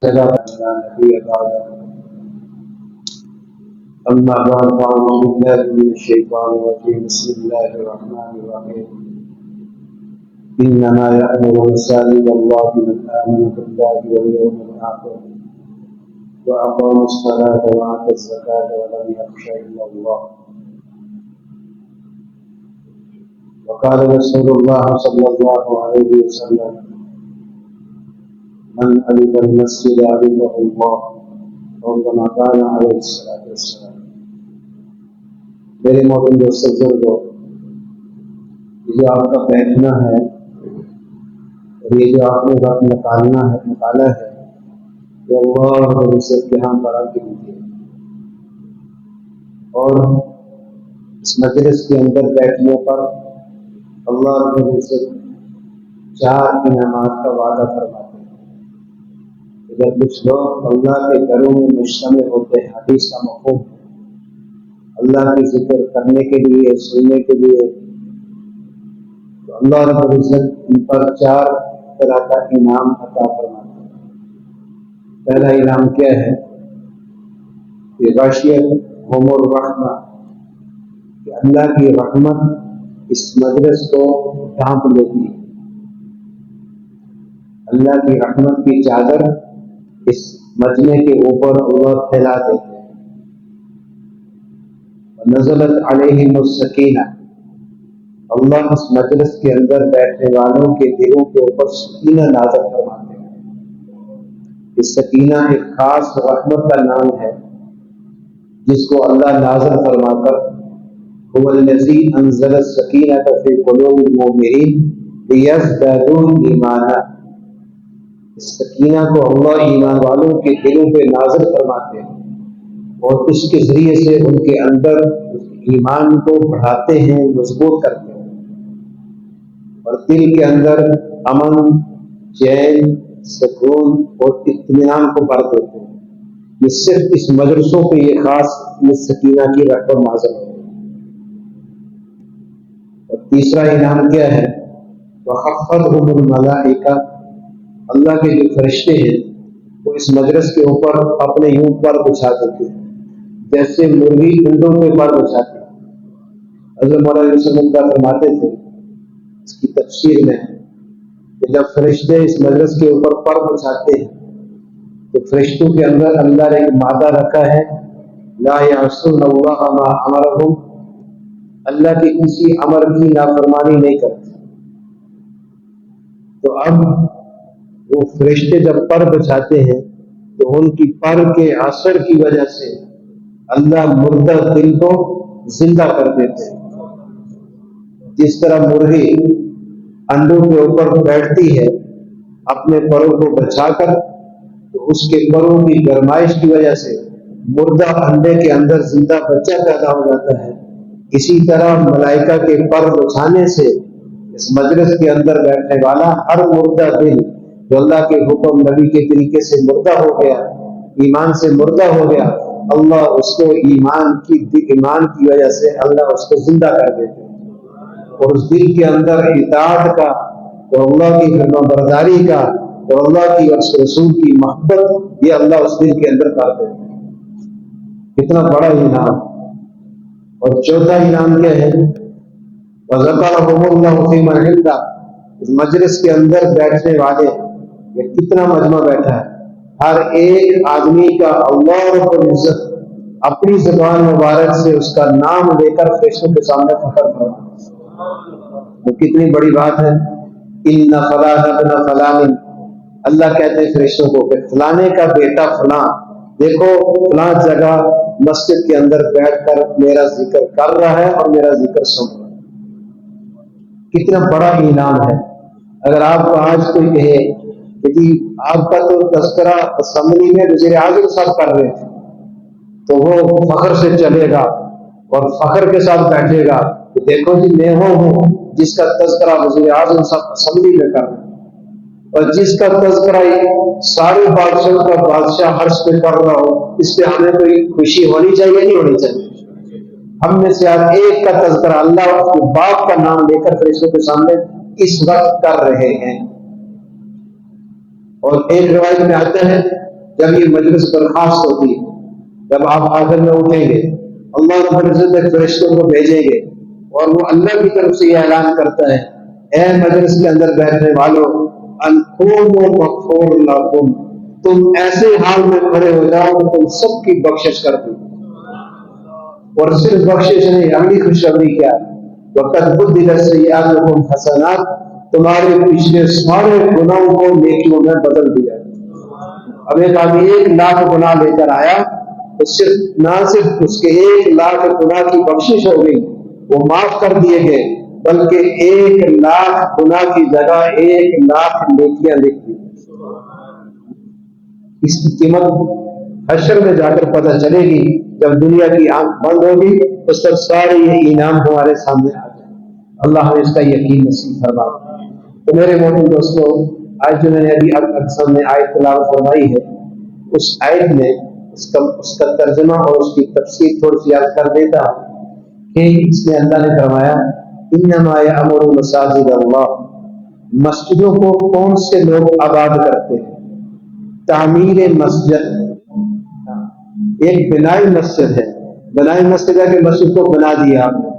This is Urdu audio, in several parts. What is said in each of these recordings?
لا نبي بعده. أما بعد فأعوذ بالله من الشيطان الرجيم. بسم الله الرحمن الرحيم. إنما يأمر مساجد الله من آمن بالله واليوم الآخر وأقام الصلاة وآتى الزكاة ولم يخش إلا الله. وقال رسول الله صلى الله عليه وسلم: من ألف المسجد ألفه الله، أو كما قال عليه الصلاة والسلام. میرے محترم دوستو بزرگو، یہ جو آپ کا بیٹھنا ہے اور یہ جو آپ نے وقت نکالا ہے یہ اللہ رب العزت کے ہاں بڑا قیمتی ہے. اور اس مجلس کے اندر بیٹھنے پر اللہ رب العزت 4 انعامات کا وعدہ فرماتے ہیں. جب کچھ لوگ اللہ کے گھروں میں مجتمع ہوتے ہیں، حدیث کا مفہوم ہے اللہ کی ذکر کرنے کے لیے، سننے کے لیے، تو اللہ رب العزت ان پر 4 طرح کا انعام عطا فرماتے ہیں. پہلا انعام کیا ہے کہ غاشیت ہم الرحمہ، کہ اللہ کی رحمت اس مجلس کو ڈھانپ لیتی ہے. اللہ کی رحمت کی چادر اس مجمع کے اوپر اللہ پھیلا دیتے ہیں. نزلت علیہم السکینہ، اللہ اس مجلس کے اندر بیٹھنے والوں کے دلوں کے اوپر سکینہ نازل فرماتے ہیں. اس سکینہ ایک خاص رحمت کا نام ہے جس کو اللہ نازل فرما کر هو الذی انزل السکینۃ فی قلوب المؤمنین لیزدادوا ایمانا، اس سکینہ کو اللہ ایمان والوں کے دلوں پہ نازل فرماتے ہیں اور اس کے ذریعے سے ان کے اندر ایمان کو بڑھاتے ہیں، مضبوط کرتے ہیں اور دل کے اندر امن، چین، سکون اور اطمینان کو بھر دیتے ہیں. یہ صرف اس مدرسوں پہ یہ خاص یہ سکینہ کی رحمت نازل ہے. اور تیسرا انعام کیا ہے؟ وَخَفَّتْهُمُ الْمَلَائِکَةُ، اللہ کے جو فرشتے ہیں وہ اس مجلس کے اوپر اپنے یوں پر بچھا دیتے ہیں جیسے مرغی انڈوں پہ پر بچھاتی ہے. حضرت مولانا یوسف اللہ فرماتے تھے اس کی تفسیر میں کہ جب فرشتے اس مجلس کے اوپر پر بچھاتے ہیں تو فرشتوں کے اندر اللہ نے ایک مادہ رکھا ہے، لا یعصون اللہ ما امرہم، اللہ کے کسی امر کی نافرمانی نہیں کرتے. تو اب وہ فرشتے جب پر بچھاتے ہیں تو ان کی پر کے اثر کی وجہ سے اللہ مردہ دل کو زندہ کر دیتے ہیں. جس طرح مرغی انڈوں کے اوپر بیٹھتی ہے اپنے پروں کو بچا کر، تو اس کے پروں کی گرمائش کی وجہ سے مردہ انڈے کے اندر زندہ بچہ پیدا ہو جاتا ہے. اسی طرح ملائکہ کے پر بچھانے سے اس مجلس کے اندر بیٹھنے والا ہر مردہ دل جو اللہ کے حکم نبی کے طریقے سے مردہ ہو گیا، ایمان سے مردہ ہو گیا، اللہ اس کو ایمان کی وجہ سے اللہ اس کو زندہ کر دیتے ہیں اور اس دل کے اندر اطاعت کا اور اللہ کی فرمانبرداری کا اور اللہ کی اور رسول کی محبت یہ اللہ اس دل کے اندر کر دیتے ہیں. کتنا بڑا انعام. اور چوتھا انعام کیا ہے؟ وَذَكَرَهُمُ اللَّهُ فِي مَنْ عِنْدَهُ، اس مجلس کے اندر بیٹھنے والے یہ کتنا مجمع بیٹھا ہے، ہر ایک آدمی کا اللہ رب العزت اپنی زبان مبارک سے اس کا نام لے کر فرشتوں کے سامنے فخر کرتا ہے. وہ کتنی بڑی بات ہے. اِنَّ فَلَانَ ابْنَ فَلَانٍ، اللہ کہتے ہیں فرشتوں کو کہ فلانے کا بیٹا فلاں دیکھو فلاں جگہ مسجد کے اندر بیٹھ کر میرا ذکر کر رہا ہے اور میرا ذکر سن رہا ہے. کتنا بڑا انعام ہے. اگر آپ کو آج کوئی کہے کہ جی آپ کا تو تذکرہ اسمبلی میں وزیر اعظم صاحب کر رہے تھے، تو وہ فخر سے چلے گا اور فخر کے ساتھ بیٹھے گا کہ دیکھو جی میں ہوں جس کا تذکرہ وزیر اعظم صاحب اسمبلی میں کر رہے ہیں، اور جس کا تذکرہ سارے بادشاہوں کا بادشاہ عرش پہ کر رہا ہو، اس پہ ہمیں کوئی خوشی ہونی چاہیے نہیں ہونی چاہیے؟ ہم میں سے ہر ایک کا تذکرہ اللہ اور کے باپ کا نام لے کر فرشتوں کے سامنے اس وقت کر رہے ہیں. اور ایک روایت میں آتا ہے جب یہ مجلس برخاست ہوتی ہے، جب آپ آخر میں اٹھیں گے، اللہ رب العزت فرشتوں کو بھیجیں گے اور وہ اللہ کی طرف سے یہ اعلان کرتا ہے، اے مجلس کے اندر بیٹھنے والوں، ان قوموا مغفور لکم، تم ایسے حال میں کھڑے ہو جاؤ کہ تم سب کی بخشش کر دو۔ اور صرف بخشش نہیں، اگلی خوشخبری کیا؟ وقت بدلت سیئاتکم حسنات، تمہارے پچھلے سارے گناہوں کو نیکیوں میں بدل دیا۔ اب ایک آدمی 1,00,000 گناہ لے کر آیا تو صرف نہ صرف اس کے 1,00,000 گناہ کی بخشش ہو گئی، وہ معاف کر دیے گئے، بلکہ 1,00,000 گناہ کی جگہ 1,00,000 نیکیاں لکھ دی۔ اس کی قیمت حشر میں جا کر پتہ چلے گی، جب دنیا کی آنکھ بند ہوگی تو سب سارے یہ انعام ہمارے سامنے آ جائیں۔ اللہ ہمیں اس کا یقین نصیب فرما۔ تو میرے مومن دوستو، آج جو میں نے ابھی آپ سامنے آیت تلاوت فرمائی ہے، اس آیت میں اس کا ترجمہ اور اس کی تفسیر تھوڑی سی یاد کر دیتا کہ اس میں اللہ نے فرمایا انما یأمر مساجد اللہ، مسجدوں کو کون سے لوگ آباد کرتے ہیں؟ تعمیر مسجد، ایک بنائی مسجد ہے، بنائی مسجد ہے کہ مسجد کو بنا دیا آپ نے،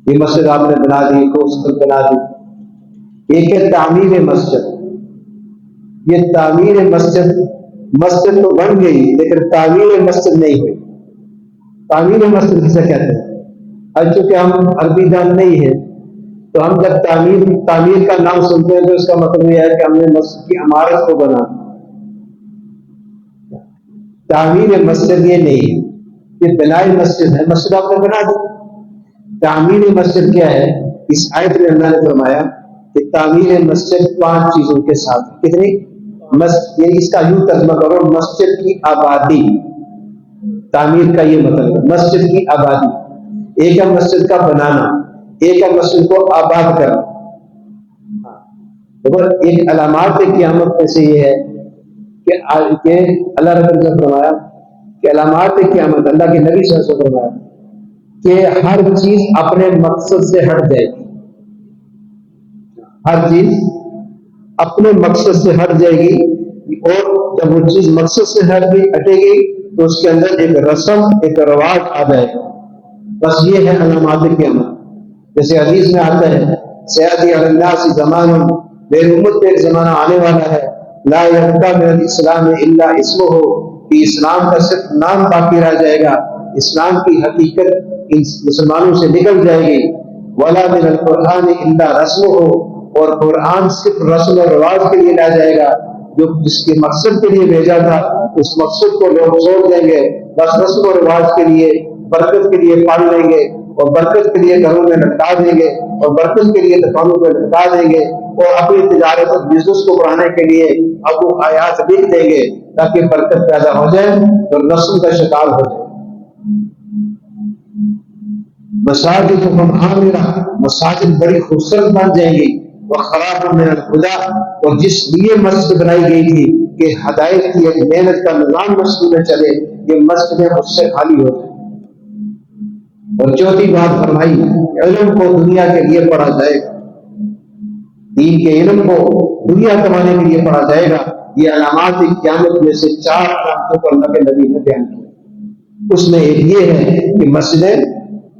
یہ مسجد آپ نے بنا دی، کوسٹل بنا دی۔ ایک ہے تعمیر مسجد، یہ تعمیر مسجد، مسجد تو بن گئی لیکن تعمیر مسجد نہیں ہوئی۔ تعمیر مسجد کسے کہتے ہیں؟ اب چونکہ ہم عربی جان نہیں ہے تو ہم جب تعمیر کا نام سنتے ہیں تو اس کا مطلب یہ ہے کہ ہم نے مسجد کی عمارت کو بنا۔ تعمیر مسجد یہ نہیں ہے، یہ بنائی مسجد ہے، مسجد آپ نے بنا دی۔ تعمیر مسجد کیا ہے؟ اس آیت میں اللہ نے فرمایا کہ تعمیر مسجد 5 چیزوں کے ساتھ۔ کتنی؟ مسجد، یہ اس کا یوں ترجمہ کرو، مسجد کی آبادی۔ تعمیر کا یہ مطلب ہے مسجد کی آبادی۔ ایک ہے مسجد کا بنانا، ایک ہے مسجد کو آباد کرنا۔ ایک علامات قیامت میں سے یہ ہے کہ اللہ رب العزت نے فرمایا کہ علامات قیامت، اللہ کے نبی صلی اللہ علیہ وسلم نے فرمایا کہ ہر چیز اپنے مقصد سے ہٹ جائے گی، ہر چیز اپنے مقصد سے ہٹ جائے گی، اور جب وہ چیز مقصد سے ہٹے گی تو اس کے اندر ایک رسم، ایک رواج آ جائے گا۔ بس یہ ہے علامات قیامت۔ جیسے حدیث میں آتا ہے سیاتی علی الناس زمان، میری امت پہ ایک زمانہ آنے والا ہے، لا یبقی من الاسلام الا اسمہ، کہ اسلام کا صرف نام باقی رہ جائے گا، اسلام کی حقیقت ان مسلمانوں سے نکل جائے گی۔ ولا من القرآن الا رسمہ، اور قرآن صرف رسم و رواج کے لیے رہ جائے گا، جو جس کے مقصد کے لیے بھیجا تھا اس مقصد کو لوگ چھوڑ دیں گے، بس رسم و رواج کے لیے، برکت کے لیے پڑھ لیں گے، اور برکت کے لیے گھروں میں لٹکا دیں گے، اور برکت کے لیے دکانوں پہ لٹکا دیں گے، اور اپنی تجارت اور بزنس کو بڑھانے کے لیے اب وہ آیات لکھ دیں گے تاکہ برکت پیدا ہو جائے اور رسم کا شکار ہو جائے۔ مساجد عامرہ، مساجد بڑی خوبصورت بن جائیں گی، وخراب من الہدی، اور جس لیے مسجد بنائی گئی تھی کہ ہدایت کی ایک محنت کا نظام مسجد میں چلے، یہ مسجدیں اس سے خالی ہو جائیں۔ اور چوتھی بات فرمائی، علم کو دنیا کے لیے پڑھا جائے گا، دین کے علم کو دنیا کمانے کے لیے پڑھا جائے گا۔ یہ علامات قیامت میں سے 4 علامتوں کو اللہ کے نبی نے بیان کیا۔ اس میں ایک یہ ہے کہ مسجدیں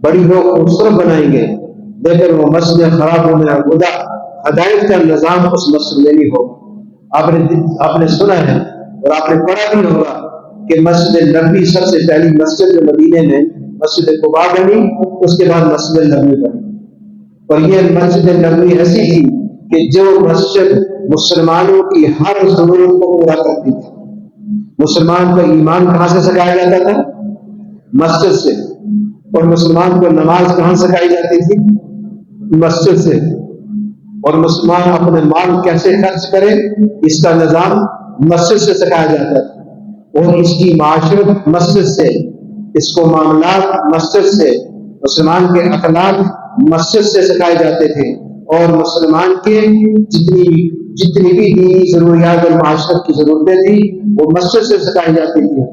بڑی لوگ خوبصورت بنائیں گے لیکن وہ مسجدیں خراب ہونے کا خدا ہدایت کا نظام اس مسجد میں نہیں ہوگا۔ آپ نے سنا ہے اور آپ نے پڑھا بھی ہوگا کہ مسجد نبوی سب سے پہلی مسجد جو مدینے میں مسجد قباء بنی، اس کے بعد مسجد نبوی بنی، اور یہ مسجد نبوی ایسی تھی کہ جو مسجد مسلمانوں کی ہر ضرورت کو پورا کرتی تھی۔ مسلمان کو ایمان کہاں سے سکھایا جاتا تھا؟ مسجد سے۔ اور مسلمان کو نماز کہاں سکھائی جاتی تھی؟ مسجد سے۔ اور مسلمان اپنے مال کیسے خرچ کرے، اس کا نظام مسجد سے سکھایا جاتا تھا، اور اس کی معاشرت مسجد سے، اس کو معاملات مسجد سے، مسلمان کے اخلاق مسجد سے سکھائے جاتے تھے، اور مسلمان کے جتنی بھی دینی ضروریات اور معاشرت کی ضرورتیں تھیں وہ مسجد سے سکھائی جاتی تھی۔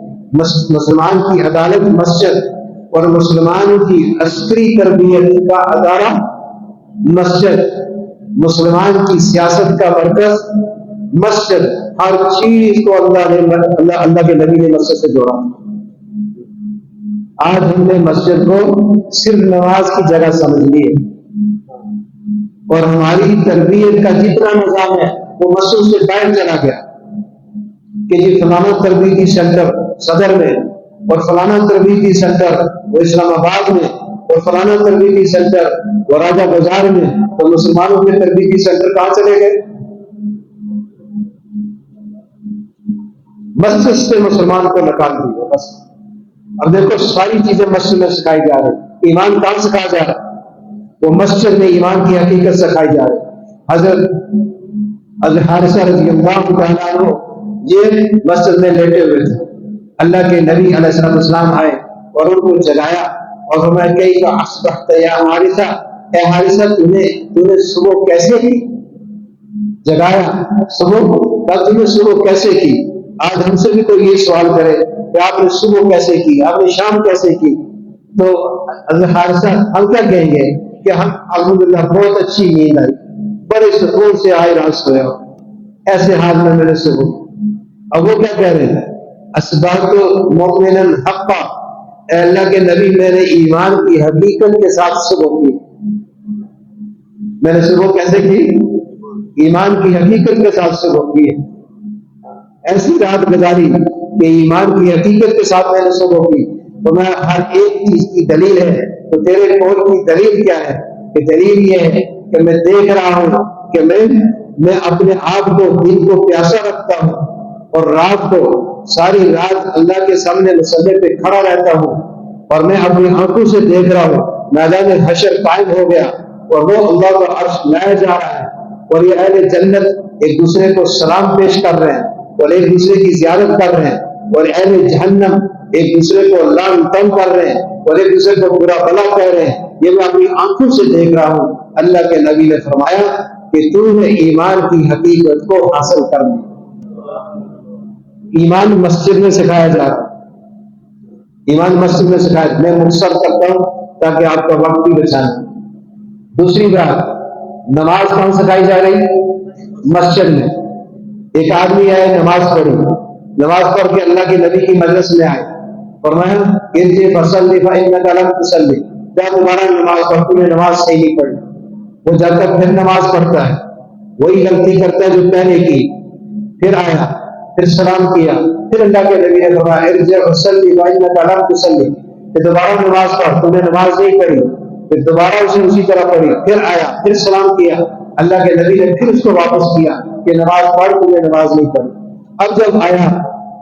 مسلمان کی عدالت مسجد، اور مسلمان کی عسکری تربیت کا ادارہ مسجد، مسلمان کی سیاست کا مرکز مسجد، ہر چیز کو اللہ کے نبی نے مسجد سے جوڑا. آج ہم نے مسجد کو صرف نماز کی جگہ سمجھ لی ہے، اور ہماری تربیت کا جتنا نظام ہے وہ مسجد سے باہر چلا گیا کہ جی فلانا تربیتی سینٹر صدر میں، اور فلانا تربیتی سینٹر وہ اسلام آباد میں، اور فلانا تربیتی سینٹر وہ راجہ بازار میں. تو مسلمانوں کے تربیتی سینٹر کہاں چلے گئے؟ مسجد سے مسلمان کو نکال دیا بس. اب دیکھو ساری چیزیں مسجد میں سکھائی جا رہی. ایمان کہاں سکھایا جا رہا؟ وہ مسجد میں ایمان کی حقیقت سکھائی جا رہی. حضرت حارثہ رضی اللہ تعالیٰ عنہ یہ مسجد میں لیٹے ہوئے تھے. اللہ کے نبی علیہ السلام آئے اور ان کو جگایا اور فرمایا کیف اصبحت یا حارثہ، اے حارثہ تو نے صبح کیسے کی؟ جگایا صبح کیسے کی؟ آج ہم سے بھی کوئی یہ سوال کرے کہ آپ نے صبح کیسے کی، آپ نے شام کیسے کی، تو حضرت حارثہ ہم کیا کہیں گے کہ ہم الحمدللہ بہت اچھی نیند آئی، بڑے سکون سے آئے رات سویا، ایسے حال میں میرے صبح. اب وہ کیا کہہ رہے ہیں؟ اسبات مؤمنا حقا، اے اللہ کے نبی میں نے ایمان کی حقیقت کے ساتھ صبح کی. میں نے صبح کیسے کی؟ ایمان کی حقیقت کے ساتھ صبح کی. ایسی رات گزاری کہ ایمان کی حقیقت کے ساتھ میں نے صبح کی. تو میں ہر ایک چیز کی دلیل ہے، تو تیرے قول کی دلیل کیا ہے؟ کہ دلیل یہ ہے کہ میں دیکھ رہا ہوں کہ میں اپنے آپ کو دل کو پیاسا رکھتا ہوں، اور رات کو ساری رات اللہ کے سامنے مصلی پہ کھڑا رہتا ہوں، اور میں اپنی آنکھوں سے دیکھ رہا ہوں میدان حشر قائم ہو گیا اور وہ اللہ کا عرش لایا جا رہا ہے، اور یہ اہل جنت ایک دوسرے کو سلام پیش کر رہے ہیں اور ایک دوسرے کی زیارت کر رہے ہیں، اور اہل جہنم ایک دوسرے کو لعن تم کر رہے ہیں اور ایک دوسرے کو برا بلا کہہ رہے ہیں. یہ میں اپنی آنکھوں سے دیکھ رہا ہوں. اللہ کے نبی نے فرمایا کہ تو نے ایمان کی حقیقت کو حاصل کرنا. ایمان مسجد میں سکھایا جا رہا ہے. ایمان مسجد میں سکھایا. میں مختصر کرتا ہوں تاکہ آپ کا وقت بھی بچائیں. دوسری بات، نماز کہاں سکھائی جا رہی؟ مسجد میں. ایک آدمی آئے نماز پڑھی، نماز پڑھ کے اللہ کے نبی کی مجلس میں آئے، فرمایا ارجع فصلی فإنک لم تصلی، کیا تمہارا نماز پڑھ، تم نے نماز صحیح نہیں پڑھی. وہ جا کر پھر نماز پڑھتا ہے، وہی غلطی کرتا ہے جو پہلے کی. پھر آیا، پھر سلام کیا، پھر اللہ کے نبی نے فرمایا ارجع فصلی فإنک لم تصلی، کہ دوبارہ نماز پڑھ، تم نے نماز نہیں پڑھی. پھر دوبارہ اسے اسی طرح پڑھی، پھر آیا، پھر سلام کیا. اللہ کے نبی نے پھر اس کو واپس کیا کہ نماز پڑھ، تم نے نماز نہیں پڑھی. اب جب آیا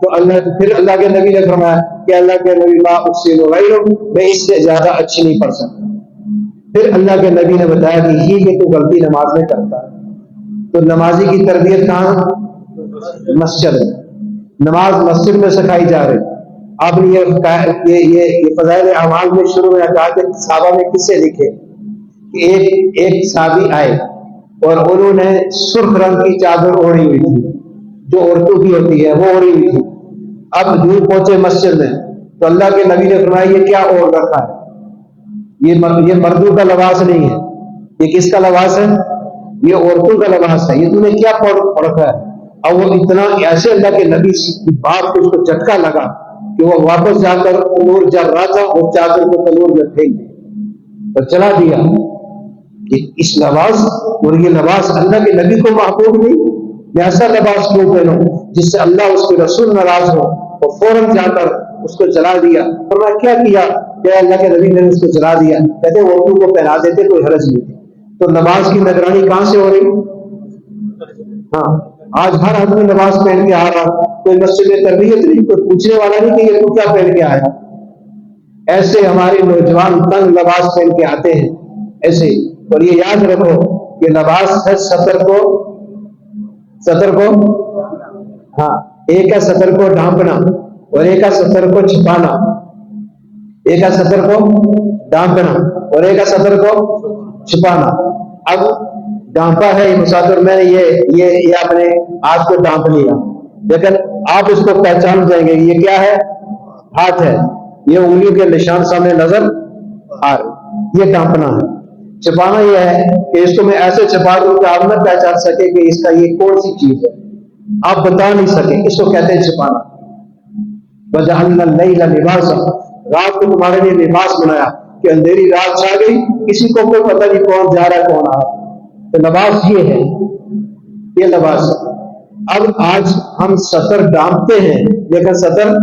تو پھر اللہ کے نبی نے فرمایا کہ اللہ کے نبی ما احسن غیرہ، میں اس سے زیادہ اچھی نہیں پڑھ سکتا. پھر اللہ کے نبی نے بتایا کہ یہ تو غلطی نماز میں کرتا ہے. تو نمازی کی تربیت کہاں؟ مسجد میں. نماز مسجد میں سکھائی جا رہی. آپ نے یہ فضائل اعمال میں شروع میں کہا کہ صحابہ نے کس سے لکھے کہ ایک صحابی آئے اور انہوں نے سرخ رنگ کی چادر اوڑھی ہوئی تھی، جو عورتوں کی ہوتی ہے وہ اوڑھی ہوئی تھی. اب دور پہنچے مسجد میں تو اللہ کے نبی نے فرمایا یہ کیا اوڑھ رکھا ہے؟ یہ مردوں کا لباس نہیں ہے. یہ کس کا لباس ہے؟ یہ عورتوں کا لباس ہے. یہ تم نے کیا پڑھ رکھا ہے؟ اور وہ اتنا ایسے اللہ کے نبی کی بات کو اس کو جھٹکا لگا کہ وہ واپس جا کر تنور جل رہا تھا اور چادر کو تنور میں پھینک دیا اور چلا دیا. کہ اس لباس اور یہ لباس اللہ کے نبی کو محبوب نہیں. میں ایسا لباس کیوں پہنوں جس سے اللہ اس کے رسول ناراض ہو؟ اور فوراً جا کر اس کو جلا دیا. اور میں کیا اللہ کے نبی نے اس کو جلا دیا. کہتے عورتوں کو پہنا دیتے کوئی حرج نہیں. تو نماز کی نگرانی کہاں سے ہو رہی؟ ہاں، آج ہر آدمی نماز پہن کے آ رہا، کوئی مسجد میں تربیت نہیں، کوئی پوچھنے والا نہیں کہ یہ تو کیا پہن کے آیا. ایسے ہمارے نوجوان تنگ لباس پہن کے آتے ہیں ایسے. اور یہ یاد رکھو کہ لباس ہے سطر کو ہاں، ایک ہے سطر کو ڈھانپنا اور ایک ہے سطر کو چھپانا. ایک ہے سطر کو ڈھانپنا اور ایک ہے سطر کو چھپانا. اب ڈھانپا ہے یہ مسافر، میں نے یہ اپنے ہاتھ کو ڈھانپ لیا، لیکن آپ اس کو پہچان جائیں گے یہ کیا ہے؟ ہاتھ ہے. یہ انگلیوں کے نشان سامنے نظر آ رہے، یہ ڈھانپنا ہے. چھپانا یہ ہے کہ اس کو میں ایسے چھپا دوں کہ آپ نہ پہچان سکے کہ اس کا یہ کون سی چیز ہے. آپ بتا نہیں سکے، اس کو کہتے ہیں چھپانا۔ وجعلنا اللیل لباسا، رات کو تمہارے لیے لباس بنایا کہ اندھیری رات چھا گئی، کسی کو کوئی پتہ نہیں کون جا رہا ہے کون آ رہا ہے۔ تو لباس یہ ہے، یہ لباس ہے۔ اب آج ہم سطر ڈانپتے ہیں لیکن سطر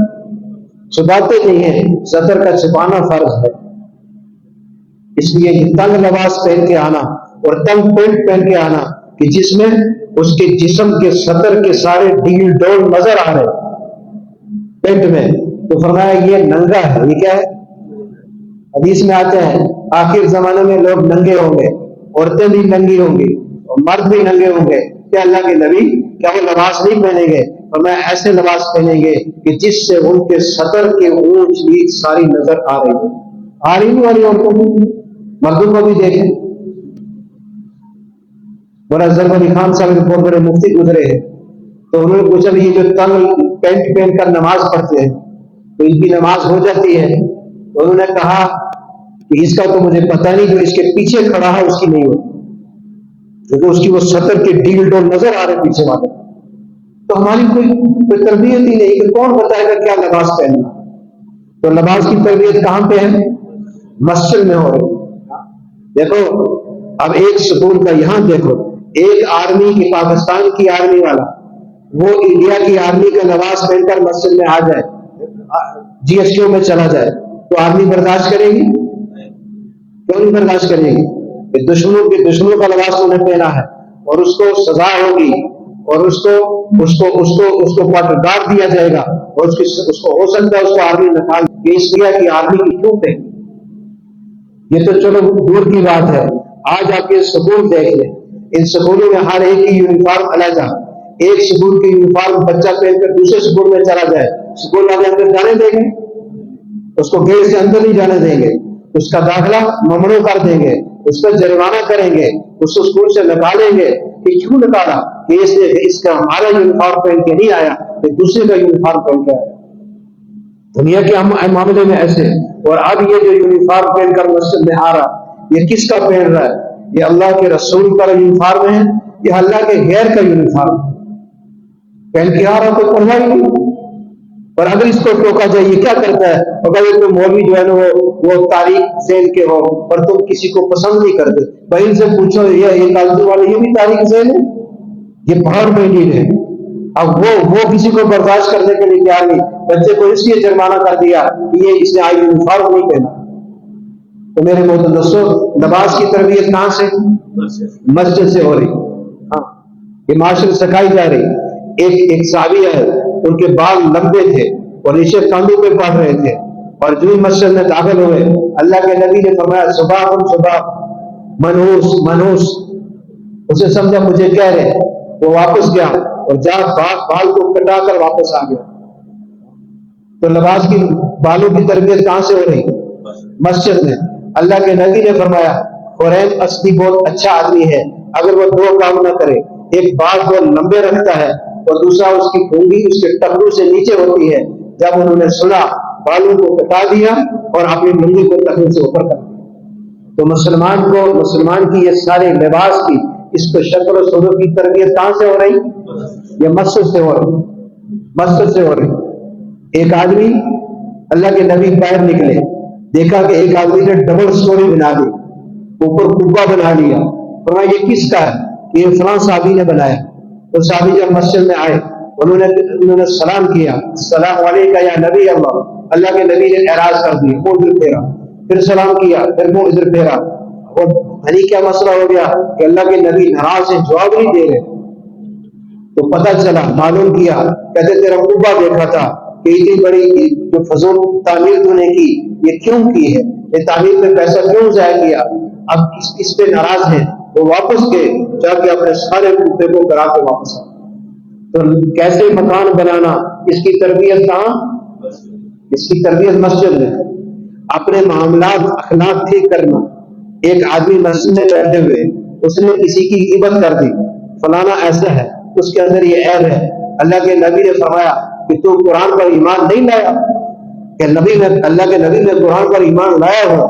چھپاتے نہیں ہیں، سطر کا چھپانا فرض ہے۔ اس لیے یہ تنگ لباس پہن کے آنا اور تنگ پینٹ پہن کے آنا کہ جس میں اس کے جسم کے سطر کے سارے ڈیل ڈول نظر آ رہے پینٹ میں، تو فرمایا یہ ننگا ہے۔ یہ کیا ہے؟ حدیث میں آتے ہیں آخر زمانے میں لوگ ننگے ہوں گے، عورتیں بھی ننگی ہوں گی اور مرد بھی ننگے ہوں گے۔ کیا اللہ کے نبی کیا وہ لباس نہیں پہنیں گے؟ فرمایا ایسے لباس پہنیں گے کہ جس سے ان کے سطر کے اونچ نیچ ساری نظر آ رہی ہے۔ آ رہی نہیں والی عورتوں کو، مردوں کو بھی دیکھیں۔ بڑا ظلم علی خان صاحب کے بہت بڑے مفتی گزرے ہیں، تو انہوں نے پوچھا یہ جو تنگ پینٹ پہن کر نماز پڑھتے ہیں تو ان کی نماز ہو جاتی ہے؟ تو انہوں نے کہا کہ اس کا تو مجھے پتہ نہیں، جو اس کے پیچھے کھڑا ہے اس کی نہیں ہوتی، کیونکہ اس کی وہ سطر کے ڈیل ڈول نظر آ رہے پیچھے والے۔ تو ہماری کوئی تربیت ہی نہیں کہ کون بتائے گا کیا لباس پہننا۔ تو لباس کی تربیت کہاں پہ ہے؟ مسجد میں ہو رہی۔ دیکھو اب ایک سکول کا یہاں دیکھو، ایک آرمی کی، پاکستان کی آرمی والا وہ انڈیا کی آرمی کا لباس پہن کر مسجد میں آ جائے، جی ایس کیو میں چلا جائے، تو آرمی برداشت کرے گی؟ کیوں نہیں برداشت کرے گی؟ دشمنوں کا لباس انہیں پہنا ہے اور اس کو سزا ہوگی اور اس کو پٹدار دیا جائے گا اور اس کو ہو سکتا ہے اس کو آرمی نکال کے اس لیے کہ آرمی کی کیوں پہنی۔ یہ تو چلو دور کی بات ہے۔ آج آپ کے سکول دیکھ لیں، ان سکولوں میں ہر ایک کی یونیفارم علیحدہ، ایک سکول کی یونیفارم بچہ پہن کر دوسرے سکول میں چلا جائے، سکول والے اندر جانے دیں گے؟ اس کو گیٹ سے اندر نہیں جانے دیں گے، اس کا داخلہ ممنوع کر دیں گے، اس پر جرمانہ کریں گے، اس کو سکول سے نکالیں گے۔ کہ کیوں نکالا؟ کہ اس کا ہمارا یونیفارم پہن کے نہیں آیا، کہ دوسرے کا یونیفارم پہن کے آیا۔ دنیا کے معاملے میں ایسے۔ اور اب یہ جو یونیفارم پہن کر مسجد میں آ رہا، یہ کس کا پہن رہا ہے؟ یہ اللہ کے رسول کا یونیفارم ہے، یہ اللہ کے غیر کا یونیفارم پہن کے آ رہا، کوئی پرواہ نہیں۔ اور اگر اس کو ٹوکا جائے یہ کیا کرتا ہے؟ اگر یہ کوئی مولوی جو ہے نا وہ تاریخ ذہن کے ہو اور تم کسی کو پسند نہیں کرتے، بھائی ان سے پوچھو یہ کالجو والے یہ بھی تاریخ ذہن ہے، یہ پہاڑ مینڈین ہے۔ اب وہ کسی کو برداشت کرنے کے لیے تیار نہیں، بچے کو اس لیے جرمانہ کر دیا کہ یہ اس نے آئی یونیفارم نہیں پہنا۔ تو میرے محترم دوستو، لباس کی تربیت کہاں سے؟ مسجد سے ہو رہی۔ ہاں، یہ معاشرے سکھائی جا رہی۔ ایک صحابی ہے، ان کے بال لمبے تھے اور نیچے کاندھوں پہ پڑ رہے تھے، اور جو ہی مسجد میں داخل ہوئے اللہ کے نبی نے فرمایا صبح منحوس، اسے سمجھا مجھے کہہ رہے، وہ واپس گیا اور جا بال کو کٹا کر واپس آ گیا۔ تو لباس کی بالوں کی تربیت کہاں سے ہو رہی؟ مسجد میں۔ اللہ کے نبی نے فرمایا قرین اصلی بہت اچھا آدمی ہے، اگر وہ دو کام نہ کرے، ایک بال کو لمبے رکھتا ہے اور دوسرا اس کی پھونگی اس کے ٹخنوں سے نیچے ہوتی ہے۔ جب انہوں نے سنا بالوں کو کٹا دیا اور اپنی پھونگی کو ٹخنوں سے اوپر کر دیا۔ تو مسلمان کی یہ سارے لباس کی، اس کو شکل و صورت کی تربیت کہاں سے ہو رہی؟ یہ مسجد سے ہو رہی، مسجد سے ہو رہی۔ ایک آدمی، اللہ کے نبی باہر نکلے، دیکھا کہ ایک آدمی نے ڈبل سٹوری بنا دی، اوپر قبہ بنا لیا۔ فرمایا یہ کس کا ہے؟ یہ فلاں صحابی نے بنایا۔ تو صحابی جب مسجد میں آئے انہوں نے سلام کیا، السلام علیکم یا نبی اللہ۔ اللہ کے نبی نے اعراض کر دیا، منہ ادھر پھیرا، پھر سلام کیا، پھر منہ ادھر پھیرا۔ اور کیا مسئلہ ہو گیا کہ اللہ کے نبی ناراض ہیں، جواب نہیں دے رہے۔ تو پتہ چلا، معلوم کیا، کہتے تیرا قبہ دیکھا تھا کہ اتنی بڑی جو فضول تعمیر تو نے کی، یہ کیوں کی ہے؟ یہ تعمیر میں پیسہ کیوں ضائع کیا؟ اب اس پہ ناراض ہیں۔ وہ واپس گئے، جا کے اپنے سارے کپڑے کو کرا کے واپس آئے۔ تو کیسے مکان بنانا، اس کی تربیت کہاں؟ اس کی تربیت مسجد میں۔ اپنے معاملات اخلاق ٹھیک کرنا۔ ایک آدمی مسجد میں بیٹھے ہوئے اس نے کسی کی غیبت کر دی، فلانا ایسا ہے، اس کے اندر یہ عیب ہے۔ اللہ کے نبی نے فرمایا کہ تو قرآن پر ایمان نہیں لایا، کہ اللہ کے نبی نے قرآن پر ایمان لایا ہو،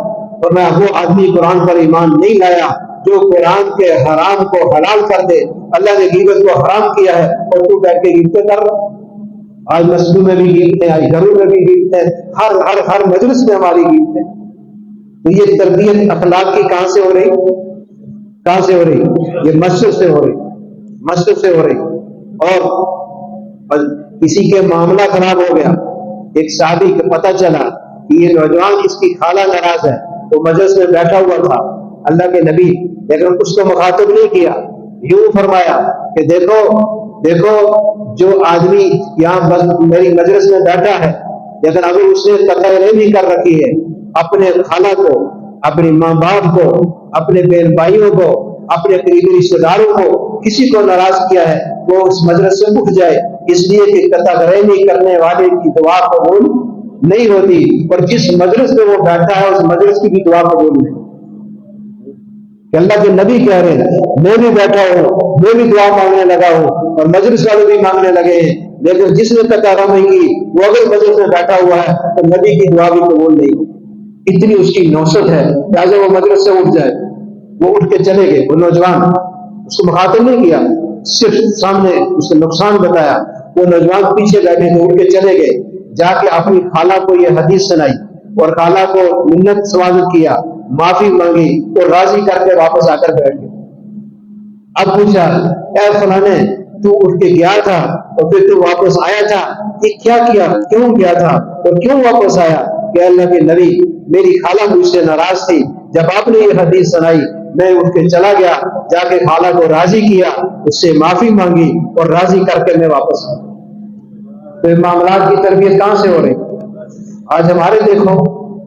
اور میں وہ آدمی قرآن پر ایمان نہیں لایا جو قرآن کے حرام کو حلال کر دے. اللہ نے غیبت کو حرام کیا ہے اور تو بیٹھ کے غیبتیں کر رہا. آج مسجدوں میں بھی غیبتیں, آج گھروں میں بھی غیبتیں, ہر مجلس میں ہماری غیبتیں. تو یہ تربیت اخلاق کی کہاں سے ہو رہی؟ کہاں سے ہو رہی؟ یہ مسجد سے ہو رہی, مسجد سے ہو رہی. اور کسی کے معاملہ خراب ہو گیا, ایک صحابی کو پتہ چلا کہ یہ نوجوان اس کی خالہ ناراض ہے, تو مجلس میں بیٹھا ہوا تھا اللہ کے نبی, لیکن اس کو مخاطب نہیں کیا, یوں فرمایا کہ دیکھو جو آدمی یہاں بس میری مجلس میں بیٹھا ہے, لیکن ابھی اس نے قطع رحمی کر رکھی ہے اپنے خالہ کو, اپنے ماں باپ کو, اپنے بہن بھائیوں کو, اپنے قریبی رشتے داروں کو, کسی کو ناراض کیا ہے, وہ اس مجلس سے اٹھ جائے, اس لیے کہ قطع رحمی کرنے والے کی دعا قبول نہیں ہوتی, اور جس مجلس میں وہ بیٹھا ہے اس مجلس کی بھی دعا قبول نہیں. کہ اللہ کے نبی کہہ رہے ہیں میں بھی بیٹھا ہوں, میں بھی دعا مانگنے لگا ہوں, اور مجلس والے بھی مانگنے لگے ہیں, لیکن جس نے قطع رحمی کی وہ اگر مجلس میں بیٹھا ہوا ہے تو نبی کی دعا بھی قبول نہیں. اتنی اس کی نوسط ہے, لہٰذا وہ مجلس سے اٹھ جائے. وہ اٹھ کے چلے گئے, وہ نوجوان اس کو مخاطب نہیں کیا, صرف سامنے اس کا نقصان بتایا. وہ نوجوان پیچھے بیٹھے تھے, اٹھ کے چلے گئے, جا کے اپنی خالہ کو یہ حدیث سنائی اور خالہ کو منت سوالت کیا, معافی مانگی اور راضی کر کے واپس آ کر بیٹھ گئے. اب پوچھا اے فلانے تو اٹھ کے گیا تھا اور پھر تو واپس آیا تھا, یہ کیا کیا, کیوں گیا تھا اور کیوں واپس آیا؟ کہ اللہ کے نبی میری خالہ مجھ سے ناراض تھی, جب آپ نے یہ حدیث سنائی میں اٹھ کے چلا گیا, جا کے خالہ کو راضی کیا, اس سے معافی مانگی اور راضی کر کے میں واپس آیا. تو معاملات کی تربیت کہاں سے ہو رہی؟ آج ہمارے دیکھو,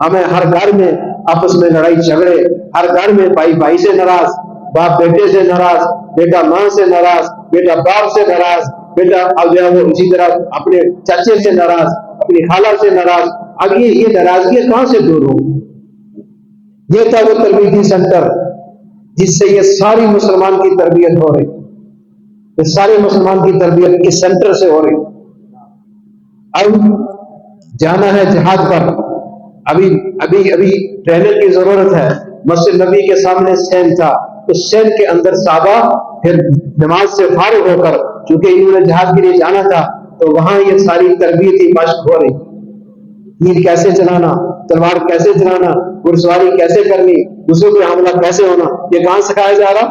ہمیں ہر گھر میں آپس میں لڑائی جھگڑے, ہر گھر میں بھائی بھائی سے ناراض, باپ بیٹے سے ناراض, بیٹا ماں سے ناراض, بیٹا باپ سے ناراض, بیٹا اب جو ہے وہ اسی طرح اپنے چچے سے ناراض, اپنی خالہ سے ناراض. اب یہ ناراضگی کہاں سے دور ہو؟ یہ تھا وہ تربیتی سینٹر جس سے یہ ساری مسلمان کی تربیت ہو رہی, یہ سارے مسلمان کی تربیت اس سینٹر سے ہو رہی. اب جانا ہے جہاد پر, ابھی ٹرینر کی ضرورت ہے. مسجد نبی کے سامنے سین تھا, اس سین کے اندر صحابہ پھر نماز سے فارغ ہو کر, چونکہ انہوں نے جہاد کے لیے جانا تھا, تو وہاں یہ ساری تربیتی مشق ہو رہی. تیر کیسے چلانا, تلوار کیسے چلانا, گھڑ سواری کیسے کرنی, دوسروں پہ حملہ کیسے ہونا, یہ کہاں سکھایا جا رہا؟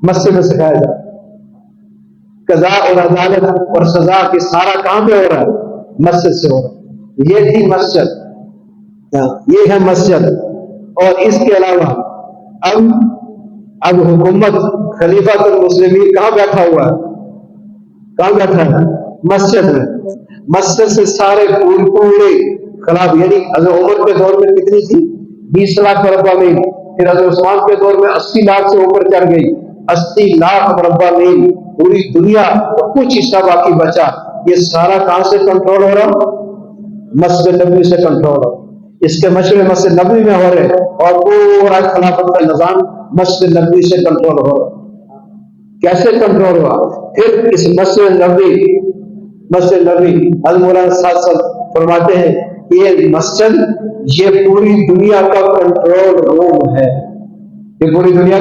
مسجد میں سکھایا جا رہا. قضاء اور عدالت اور سزا کی سارا کام پہ ہو رہا ہے, مسجد سے ہو رہا ہے. یہ تھی مسجد, یہ ہے مسجد. اور اس کے علاوہ اب حکومت خلیفہ المسلمین کہاں بیٹھا ہوا ہے؟ کہاں بیٹھا ہے؟ مسجد میں. مسجد سے سارے پورے خلاف, یعنی حضرت عمر کے دور میں کتنی تھی؟ 20 لاکھ مربع میل. پھر حضرت عثمان کے دور میں 80 لاکھ سے اوپر چڑھ گئی, 80 لاکھ مربع میل پوری دنیا, اور کچھ حصہ باقی بچا. یہ سارا کہاں سے کنٹرول ہو رہا؟ مسجد نبوی سے کنٹرول ہو رہا. اس کے مشورے مسجد نبوی میں ہو رہے, اور پورا خلافت کا نظام مسجد نبوی سے کنٹرول ہو رہا. کیسے کنٹرول ہوا؟ پھر اس مسجد نبوی حضرت مولانا صاحب فرماتے ہیں کہ یہ مسجد یہ پوری دنیا کا کنٹرول روم ہے. یہ پوری دنیا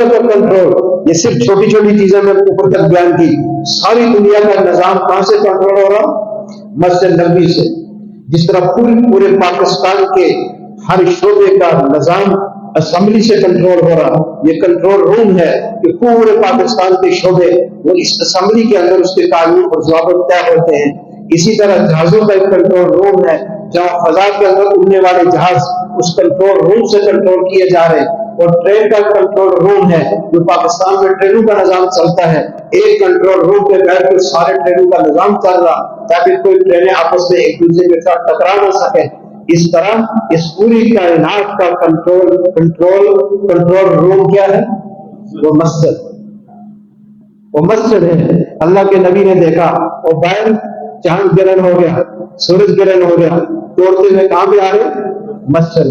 کا کنٹرول, یہ صرف چھوٹی چھوٹی چیزیں میں اوپر تک بیان کی. ساری دنیا کا نظام کہاں سے کنٹرول ہو رہا؟ مسجد نبوی سے. جس طرح پورے پاکستان کے ہر شعبے کا نظام اسمبلی سے کنٹرول ہو رہا, یہ کنٹرول روم ہے کہ پورے پاکستان کے شعبے وہ اس اسمبلی کے اندر اس کے قانون اور ضوابط طے ہوتے ہیں. اسی طرح جہازوں کا ایک کنٹرول روم ہے, جہاں فضا کے اندر اڑنے والے جہاز اس کنٹرول روم سے کنٹرول کیے جا رہے ہیں. اور ٹرین کا کنٹرول روم ہے, جو پاکستان میں ٹرینوں کا نظام چلتا ہے, ایک کنٹرول روم پہ بیٹھ کر سارے ٹرینوں کا نظام چل رہا, تاکہ کوئی ٹرینیں آپس میں ایک دوسرے کے ساتھ ٹکرا نہ سکے. اس طرح اس پوری کائنات کا کنٹرول روم کیا ہے؟ وہ مسجد ہے. اللہ کے نبی نے دیکھا اور باہر چاند گرہن ہو گیا, سورج گرہن ہو گیا, توڑتے ہوئے کہاں پہ آ رہے؟ مسجد.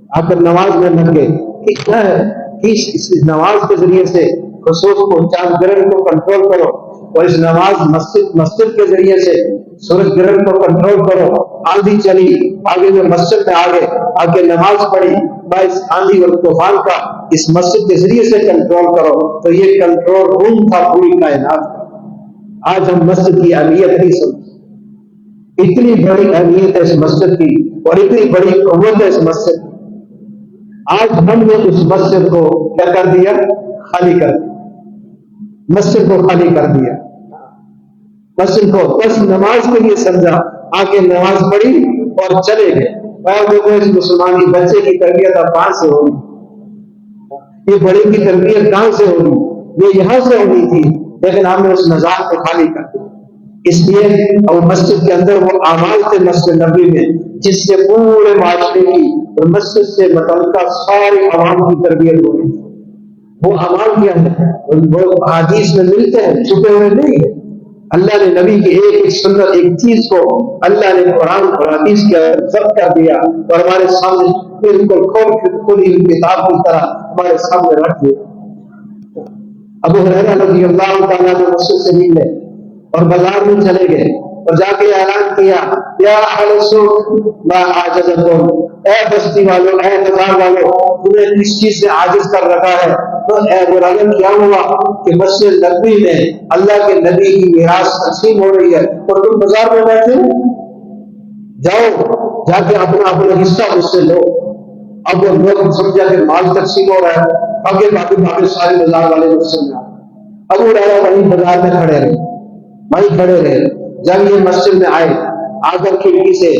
آ کر نماز میں لگ گئے. کیا ہے کہ اس نماز کے ذریعے سے خصوص کو, چاند گرہن کو کنٹرول کرو, اور اس نماز مسجد کے ذریعے سے سورج گرہن کو کنٹرول کرو, آندھی چلی، آگے جو مسجد میں آگے نماز پڑھی، میں اس آندھی اور طوفان کا اس مسجد کے ذریعے سے کنٹرول کرو، تو یہ کنٹرول روم تھا پوری کائنات کا۔ آج ہم مسجد کی اہمیت نہیں سمجھتے، اتنی بڑی اہمیت ہے اس مسجد کی اور اتنی بڑی قوت ہے اس مسجد کی۔ آج ہم نے اس مسجد کو کیا کر دیا؟ خالی کر دیا، مسجد کو خالی کر دیا، مسجد کو بس نماز کے لیے سمجھا، آ کے نماز پڑھی اور چلے گئے۔ دیکھو اس مسلمان کی بچے کی تربیت اب کہاں سے ہوگی؟ یہ بڑے کی تربیت کہاں سے ہوگی؟ یہ یہاں سے ہونی تھی، لیکن ہم نے اس نظام کو خالی کر دیا۔ اس لیے اور مسجد کے اندر وہ اعمال تھے مسجد نبوی میں، جس سے پورے معاشرے کی اور مسجد سے متعلقہ سارے عوام کی تربیت ہو رہی تھی۔ وہ اعمال کیا ہے؟ وہ حدیث میں ملتے ہیں، چھپے ہوئے نہیں ہیں۔ اللہ نے نبی کی ایک سنت، ایک چیز کو اللہ نے قرآن اور حدیث کے ضبط کر دیا اور ہمارے سامنے بالکل کھلی کتاب کی طرح ہمارے سامنے رکھ دیا۔ ابو ہریرہ رضی اللہ تعالیٰ نے مسجد سے نکلے اور بازار میں چلے گئے اور جا کے اعلان کیا، یا اہل السوق ما اعجزکم، اے بستی والوں، اے بازار والوں، تمہیں کس چیز سے عاجز کر رکھا ہے؟ تو اے برادر کیا ہوا کہ مسجد نبوی میں اللہ کے نبی کی میراث تقسیم ہو رہی ہے اور تم بازار میں بیٹھے ہو؟ جاؤ جا کے اپنا حصہ مجھ سے لو۔ اب وہ لوگ سمجھا کہ مال تقسیم ہو رہا ہے، آگے باقی سارے بازار والے مسجد میں ابو ہریرہ وہیں بازار میں کھڑے رہے۔ جب یہ مسجد میں آئے، آ کر کھڑکی سے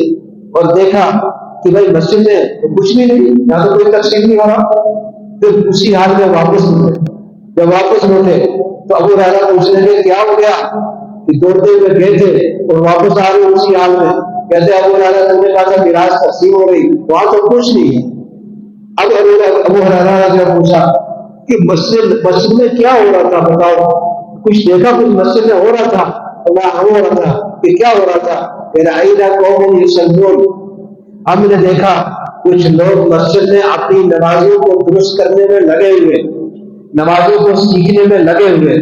اور دیکھا کہ بھائی مسجد میں کچھ بھی نہیں، یہاں تو کوئی تقسیم نہیں ہو رہا، پھر اسی حال میں واپس لوٹے۔ جب واپس لوٹے تو ابو ہریرہ پوچھنے لگے کیا ہو گیا کہ دوڑتے ہوئے گئے تھے اور واپس آ رہے اسی حال میں؟ کہتے ابو ہریرہ تم نے کہا تھا میراث تقسیم ہو رہی، وہاں تو کچھ نہیں ہے۔ اب ابو ہریرہ نے پوچھا کہ مسجد میں کیا ہو رہا تھا، بتاؤ، کچھ دیکھا؟ کچھ مسجد میں ہو رہا تھا؟ ہو رہا تھا کہ کیا ہو رہا تھا؟ قوم یصلون، ہم نے دیکھا کچھ لوگ مسجد میں اپنی نمازوں کو درست کرنے میں لگے ہوئے، نمازوں کو سیکھنے میں لگے ہوئے۔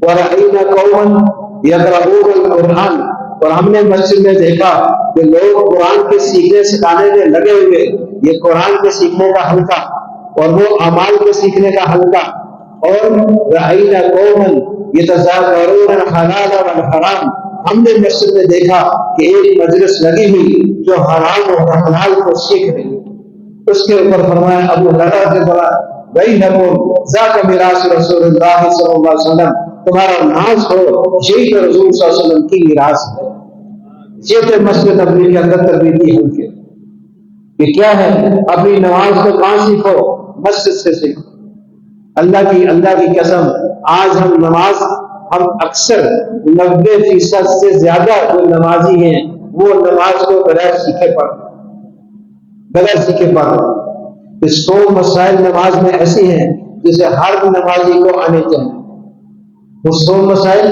ورأینا قوما یقرؤون القرآن، اور ہم نے مسجد میں دیکھا کہ لوگ قرآن کے سیکھنے سکھانے میں لگے ہوئے، یہ قرآن کے سیکھنے کا حلقہ اور وہ اعمال کے سیکھنے کا حلقہ۔ اور رأینا قوما یتذاکرون الحلال والحرام، ہم نے مسجد میں دیکھا کہ ایک مجلس لگی ہوئی جو حرام اور حلال کو سیکھ رہی ہے۔ اس کے اوپر فرمایا ابو ہریرہ سے بڑا بینکم ذاک میراث رسول اللہ صلی اللہ علیہ وسلم، تمہارا ناز ہو یہی تو رسول صلی اللہ علیہ وسلم کی میراث ہے۔ یہ تو مسجد نبوی کے اندر تربیتی حلقے، یہ کیا ہے؟ اپنی نماز کو کہاں سیکھو؟ مسجد سے سیکھو۔ اللہ کی قسم، آج ہم اکثر 90% سے زیادہ جو نمازی ہیں وہ نماز کو بغیر سیکھے پڑھ۔ اس 100 مسائل نماز میں ایسی ہیں جسے ہر نمازی کو آنے چاہیے۔ وہ 100 مسائل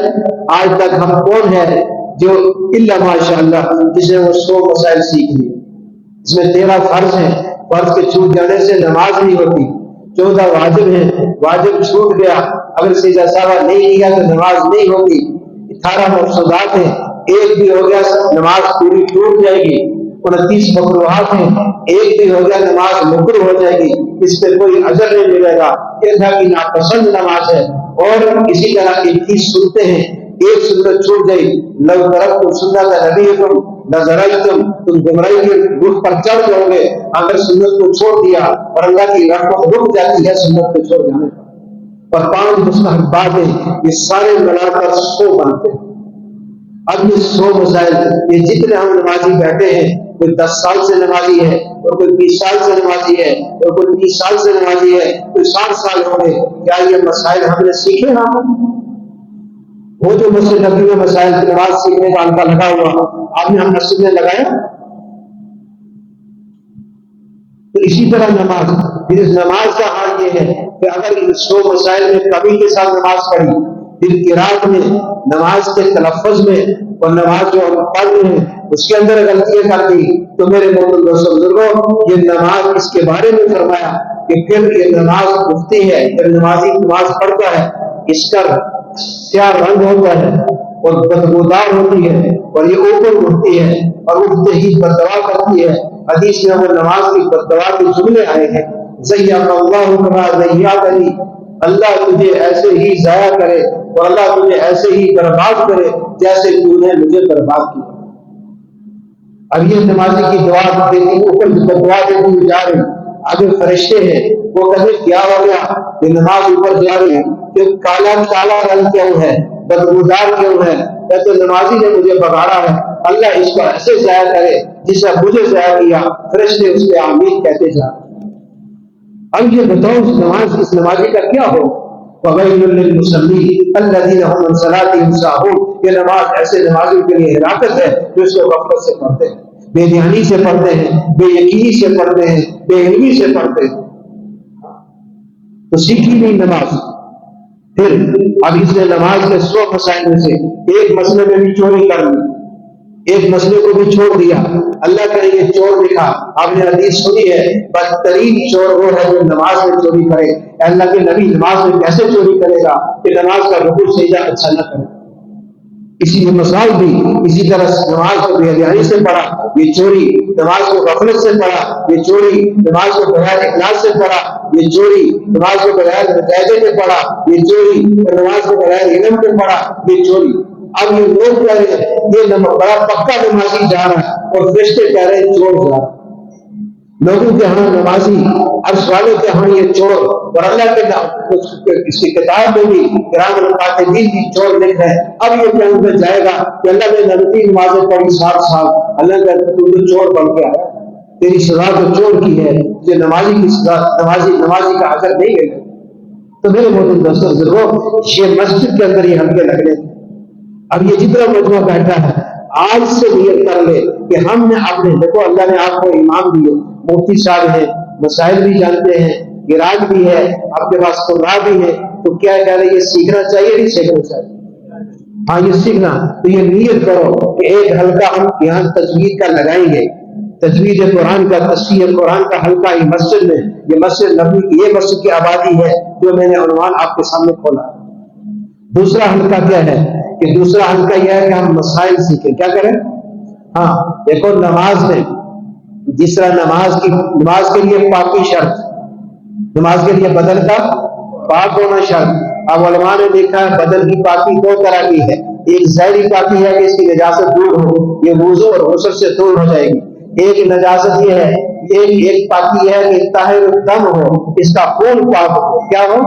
آج تک ہم کون ہے جو الا ماشاء اللہ جسے وہ 100 مسائل سیکھ لیے؟ اس میں 13 فرض ہیں، فرض کے چھوٹ جانے سے نماز نہیں ہوتی۔ 14 واجب ہیں، واجب چھوٹ گیا، اگر سجدہ سہو نہیں کیا تو نماز نہیں ہوتی۔ 18 مفسودات ہیں، ایک بھی ہو گیا نماز پوری ٹوٹ جائے گی۔ 29 مکروہات ہیں، ایک بھی ہو گیا نماز مکروہ ہو جائے گی، اس پہ کوئی اجر نہیں ملے گا، یہ ناپسند نماز ہے۔ اور اسی طرح 21 سنتیں ہیں، ایک سنت چھوٹ گئی، لو ترکتم سنت نبیکم لضللتم، تم گمراہی کے رخ پر چڑھ جاؤ گے اگر سنت کو چھوڑ دیا، اور اللہ کی رحمت رک جاتی ہے سنت کو چھوڑ جانے پر۔ اور 5 مستحبات ہیں، یہ سارے ملا کر 100 بنتے ہیں۔ اب یہ 100 مسائل، یہ جتنے ہم نمازی بیٹھے ہیں، کوئی 10 سال سے نمازی ہے، اور کوئی 20 سال سے نمازی ہے، اور کوئی 30 سال سے نمازی ہے، کوئی 60 سال ہو گئے، کیا یہ مسائل ہم نے سیکھے؟ وہ جو مسجد نبی میں مسائل کی نماز سیکھنے کا حلقہ لگا ہوا، آپ نے ہم مسجد میں لگایا؟ تو اسی طرح نماز کا حال یہ ہے کہ اگر ان 100 مسائل میں کمی کے ساتھ نماز پڑھی، پھر قرات میں، نماز کے تلفظ میں، اور نماز جو ہم پڑھ رہے ہیں اس کے اندر غلطیاں کر دی، تو میرے محترم دوستو بزرگوں، یہ نماز اس کے بارے میں فرمایا کہ پھر یہ نماز مفتی ہے، جب نمازی نماز پڑھتا ہے اس کا سیاہ رنگ ہوتا ہے اور بدبودار ہوتی ہے اور یہ اوپر اٹھتی ہے اور اٹھتے ہی بددعا کرتی ہے. حدیث میں وہ نماز کی بددعا کے جملے آئے ہیں, زیّق اللہ کما زیّقنی, اللہ تجھے ایسے ہی ضائع کرے اور اللہ تجھے ایسے ہی برباد کرے جیسے تو نے مجھے برباد کیا. اب یہ نمازی کی دعا دیتی اوپر دعا دیتی ہوئی جا رہی, آگے فرشتے ہیں وہ کہتے کیا ہو گیا, یہ نماز اوپر جا رہی ہے کہ کالا کالا رنگ کیوں ہے, بدبودار کیوں ہے, کہتے نمازی نے مجھے بگاڑا ہے, اللہ اس کو ایسے ضائع کرے جس نے مجھے ضائع کیا. فرشتے اس پہ آمین کہتے جا. اب یہ بتاؤ اس نمازی کا کیا ہو؟ وَوَيْلٌ لِّلْمُصَلِّينَ الَّذِينَ هُمْ عَنْ صَلَاتِهِمْ سَاهُونَ. یہ نماز ایسے نمازیوں کے لیے ہلاکت ہے جو اس کو غفلت سے پڑھتے ہیں, بے دھیانی سے پڑھتے ہیں, بے یقینی سے پڑھتے ہیں, بے علمی سے پڑھتے ہیں. تو سیکھی نہیں نماز. پھر اب اس نے نماز کے 100 مسائل میں سے ایک مسئلے میں بھی چوری کر لی, ایک مسئلے کو بھی چھوڑ دیا. اللہ کرے یہ چور دکھا. آپ نے حدیث سنی ہے بدترین چور وہ ہے جو نماز میں چوری کرے. اللہ کے نبی نماز میں کیسے چوری کرے گا کہ نماز کا رکوع سجدہ اچھا نہ کرے. اسی مسائل بھی اسی طرح نماز کو بے دھیانی سے پڑھا یہ چوری, نماز کو غفلت سے پڑھا یہ چوری, نماز کو بغیر اخلاص سے پڑھا یہ چوری, نماز کو بغیر مجاہدے میں پڑھا یہ چوری, اور نماز کو بغیر علم میں پڑھا یہ چوری. اب یہ لوگ کہہ رہے ہیں یہ بڑا پکا نمازی جا رہا ہے اور فرشتے کہہ رہے ہیں چور جا رہا ہے. لوگوں کے ہاں نمازی, عرش والوں کے ہاں یہ چور, اور اللہ کے اس کی کتاب میں بھی کرام الکاتبین بھی چور لکھ رہے ہیں. اب یہ کہیں پہ جائے گا کہ اللہ نے نبی نمازیں پڑھی 7 سال, اللہ کا تو چور بن گیا ہے, تیری سزا تو چور کی ہے, جو نمازی کی سزا نمازی کا اثر نہیں ہے. تو میرے محترم دوستوں بزرگوں, یہ مسجد کے اندر یہ حلقے لگنے. اب یہ جتنا مجموعہ بیٹھا ہے آج سے نیت کر لے کہ ہم نے اپنے, دیکھو اللہ نے آپ کو امام دیے, مفتی صاحب ہیں, مسائل بھی جانتے ہیں, گراج بھی ہے, آپ کے پاس قرآن بھی ہے, تو کیا کہہ رہے یہ سیکھنا چاہیے نہیں سیکھنا چاہیے؟ ہاں یہ سیکھنا. تو یہ نیت کرو کہ ایک حلقہ ہم یہاں تجوید کا لگائیں گے, تجوید قرآن کا, تفسیر قرآن کا حلقہ یہ مسجد میں, یہ مسجد نبوی کی یہ مسجد کی آبادی ہے جو میں نے عنوان آپ کے سامنے کھولا. دوسرا حلقہ کیا ہے کہ دوسرا حلقہ یہ ہے کہ ہم مسائل سیکھیں. کیا کریں؟ ہاں دیکھو نماز میں جس طرح نماز کے لیے پاکی شرط, نماز کے لیے بدن کا پاک ہونا شرط. اب علماء نے لکھا ہے بدن کی پاکی 2 طرح کی ہے. ایک ظاہری پاکی ہے کہ اس کی نجاست دور ہو, یہ وضو اور غسل سے دور ہو جائے گی. ایک نجاست یہ ہے, ایک پاکی ہے کہ طاہر الدم ہو, اس کا خون پاک ہو. کیا ہو؟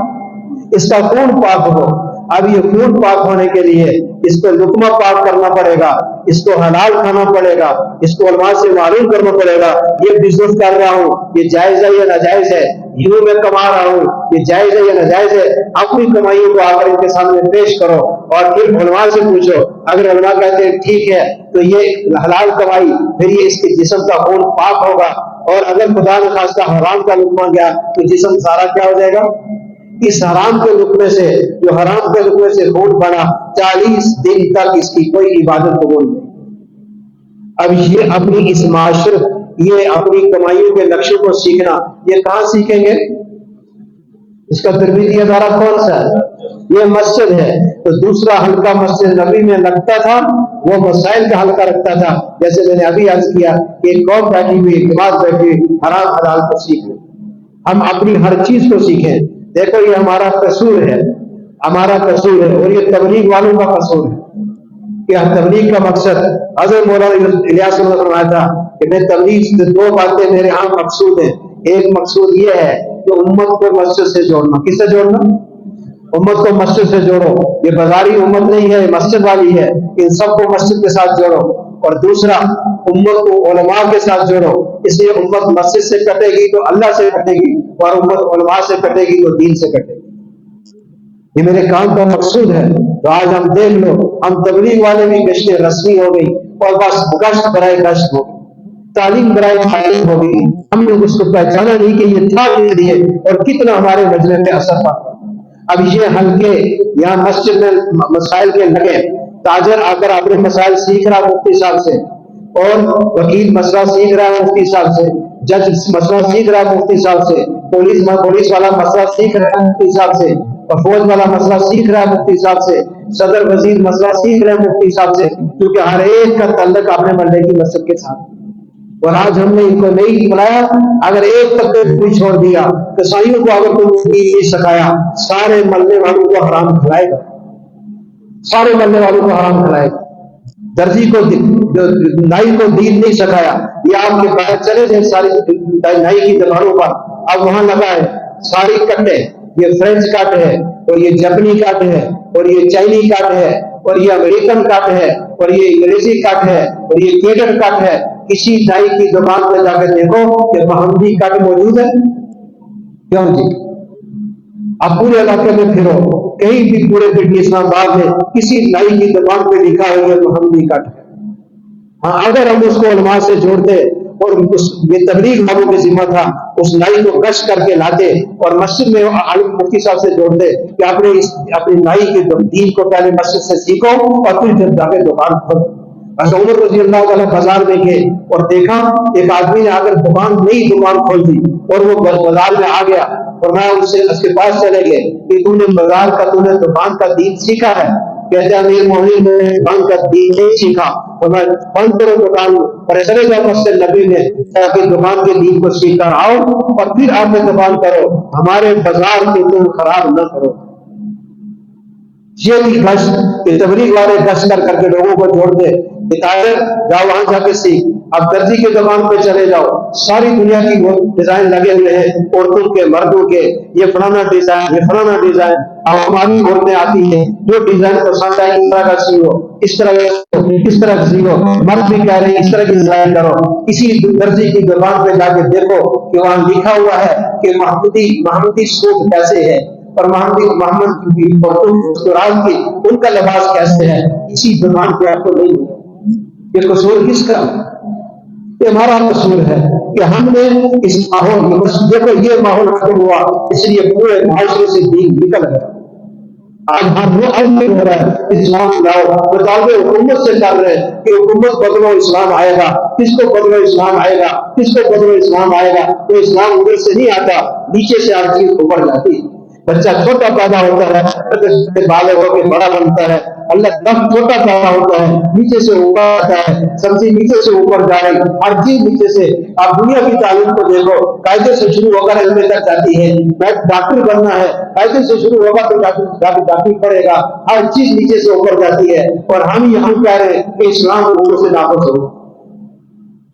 اس کا خون پاک ہو. اب یہ خون پاک ہونے کے لیے اس کو لقمہ پاک کرنا پڑے گا, اس کو حلال کھانا پڑے گا, اس کو علماء سے معلوم کرنا پڑے گا. یہ بزنس کر رہا ہوں, یہ جائز ہے یا ناجائز ہے, یوں میں کما رہا ہوں, یہ جائز ہے یا ناجائز ہے. اپنی کمائیوں کو آ کر ان کے سامنے پیش کرو اور پھر علماء سے پوچھو. اگر علماء کہتے ہیں ٹھیک ہے تو یہ حلال کمائی, پھر یہ اس کے جسم کا خون پاک ہوگا. اور اگر خدا نخواستہ حرام کا لقمہ گیا تو جسم سارا کیا ہو جائے گا؟ اس حرام کے لقمے سے, جو حرام کے لقمے سے خون بنا, 40 دن تک اس کی کوئی عبادت قبول نہیں. اب یہ اپنی اس معاشرت, یہ اپنی کمائیوں کے نقشے کو سیکھنا, یہ کہاں سیکھیں گے؟ اس کا تربیتی ادارہ کون سا ہے؟ یہ مسجد ہے. تو دوسرا حلقہ مسجد نبی میں لگتا تھا, وہ مسائل کا حلقہ رکھتا تھا. جیسے میں نے ابھی عرض کیا کہ ایک قوم بیٹھی ہوئی, جماعت بیٹھی ہوئی, حرام حلال کو سیکھ لیں. ہم اپنی ہر چیز کو سیکھیں. دیکھو یہ ہمارا قصور ہے, ہمارا قصور ہے, اور یہ تبلیغ والوں کا قصور ہے. کہ تبلیغ کا مقصد, حضرت مولانا الیاس نے فرمایا تھا کہ میں تبلیغ سے 2 باتیں میرے ہاں مقصود ہیں. ایک مقصود یہ ہے کہ امت کو مسجد سے جوڑنا. کس سے جوڑنا؟ امت کو مسجد سے جوڑو. یہ بازاری امت نہیں ہے, یہ مسجد والی ہے. ان سب کو مسجد کے ساتھ جوڑو. اور دوسرا, امت کو علماء کے ساتھ جوڑو. اس لیے امت مسجد سے کٹے گی تو اللہ سے کٹے گی, اور امت علماء سے کٹے گی تو دین سے کٹے گی. یہ میرے کام کا مقصود ہے. تو آج ہم دیکھ لو, ہم تبلیغ والے بھی گشت رسمی ہو گئی, اور بس گشت برائے گشت ہو گئی, تعلیم برائے تعلیم ہو گئی. ہم نے اس کو پہچانا نہیں کہ یہ تھا کے لیے اور کتنا ہمارے مجلس پہ اثر پڑا. اب یہ حلقے یہاں مسجد میں مسائل کے لگے, تاجر آ کر اپنے مسائل سیکھ رہا مفتی صاحب سے, اور وکیل مسئلہ سیکھ رہا ہے مفتی صاحب سے, جج مسئلہ سیکھ رہا ہے مفتی صاحب سے, پولیس والا مسئلہ سیکھ رہا ہے مفتی صاحب سے. اور فوج والا مسئلہ سیکھ رہا ہے مفتی صاحب سے، صدر وزیر مسئلہ سیکھ رہے ہیں مفتی صاحب سے، کیونکہ ہر ایک کا تعلق اپنے محلے کی مسجد کے ساتھ۔ اور آج ہم نے ان کو نہیں بلایا، اگر ایک طبقے کو چھوڑ دیا، عیسائیوں کو اگر کوئی نہیں سکھایا، سارے محلے والوں کو حرام کھلائے گا، سارے محلے والوں کو حرام کھلائے گا۔ درزی کو نائی کو دین نہیں سکھایا، یہ آپ کے باہر چلے جائیں ساری نائی کی دکانوں پر، اب وہاں لگا ہے ساری کٹ ہے، یہ فرینچ کٹ ہے اور یہ جاپنی کٹ ہے اور یہ چائنی کٹ ہے اور یہ امریکن کٹ ہے اور یہ انگریزی کٹ ہے اور یہ کیڈر کٹ ہے۔ کسی نائی کی دکان پہ جا کے دیکھو کہ محمدی کٹ موجود ہے؟ کیوں جی؟ اب پورے علاقے میں پھرو، کہیں بھی پورے پنڈی اسلام آباد میں کسی نائی کی دکان پہ لکھا ہے یہ محمدی کٹ ہے۔ ہاں، اگر ہم اس کو علماء سے جوڑتے اور یہ تبلیغ والوں کی ذمہ تھا، اس نائی کو گشت کر کے لاتے اور مسجد میں عالم مفتی صاحب سے جوڑتے کہ اپنی نائی کے دین کو پہلے مسجد سے سیکھو اور پھر جب جا کے دکان کھولو۔ عمر رضی اللہ تعالیٰ بازار میں گئے اور دیکھا ایک آدمی نے اگر نئی دکان کھول دی اور وہ بازار میں آ گیا، اور میں اس کے پاس چلے گئے کہ تو نے بازار کا، تو نے دکان کا دین سیکھا ہے؟ کہتے ہیں امیر مومنین نے دکان کا دین نہیں سیکھا، اور میں بند کرو دکان اور چلے جاؤ مسجد نبی میں تاکہ دکان کے دین کو سیکھ کر آؤ اور پھر آپ نے دکان کرو، ہمارے بازار کو تم خراب نہ کرو۔ یہ بھی گشت، یہ تبلیغ والے گشت کر کے لوگوں کو جوڑ دے، جاؤ وہاں جا کے سیکھ۔ اب درزی کے دکان پہ چلے جاؤ، ساری دنیا کی وہ ڈیزائن لگے ہوئے ہیں عورتوں کے مردوں کے، یہ فلانا ڈیزائن، یہ فلانا ڈیزائن۔ اب ہماری عورتیں آتی ہیں جو ڈیزائن پسند ہے اس طرح کا سیو، اس طرح کا سیو، مرد بھی کہہ رہے ہیں اس طرح کی ڈیزائن کرو۔ کسی درزی کی دکان پہ جا کے دیکھو کہ وہاں لکھا ہوا ہے کہ محمدی سوٹ کیسے ہے اور محمد کی ان کا لباس کیسے ہے، اسی دکان پہ آپ کو نہیں ملے۔ یہ قصور کس کا؟ یہ ہمارا قصور ہے کہ ہم نے اس ماحول، دیکھو یہ ماحول ختم ہوا، اس لیے پورے معاشرے سے دین نکل گیا۔ آج ہم ہو رہا ہے اسلام لاؤ، مطالبے حکومت سے کر رہے ہیں کہ حکومت بدلو اسلام آئے گا، کس کو بدلو اسلام آئے گا، کس کو بدلو اسلام آئے گا؟ تو اسلام اوپر سے نہیں آتا، نیچے سے ہر چیز اوپر جاتی ہے۔ بچہ چھوٹا پیدا ہوتا ہے، بالغ ہو کے بڑا بنتا ہے، اللہ درخت چھوٹا پیدا ہوتا ہے، نیچے سے اوپر آتا ہے، سبزی نیچے سے اوپر جا رہی، ہر چیز نیچے سے۔ آپ دنیا کی تعلیم کو دیکھو، قاعدے سے شروع ہو کر علم تک جاتی ہے۔ ڈاکٹر بننا ہے، قاعدے سے شروع ہوگا تو ڈاکٹر پڑھے گا، ہر چیز نیچے سے اوپر جاتی ہے۔ اور ہم یہاں کہہ رہے ہیں کہ اسلام اوپر سے نافذ ہو،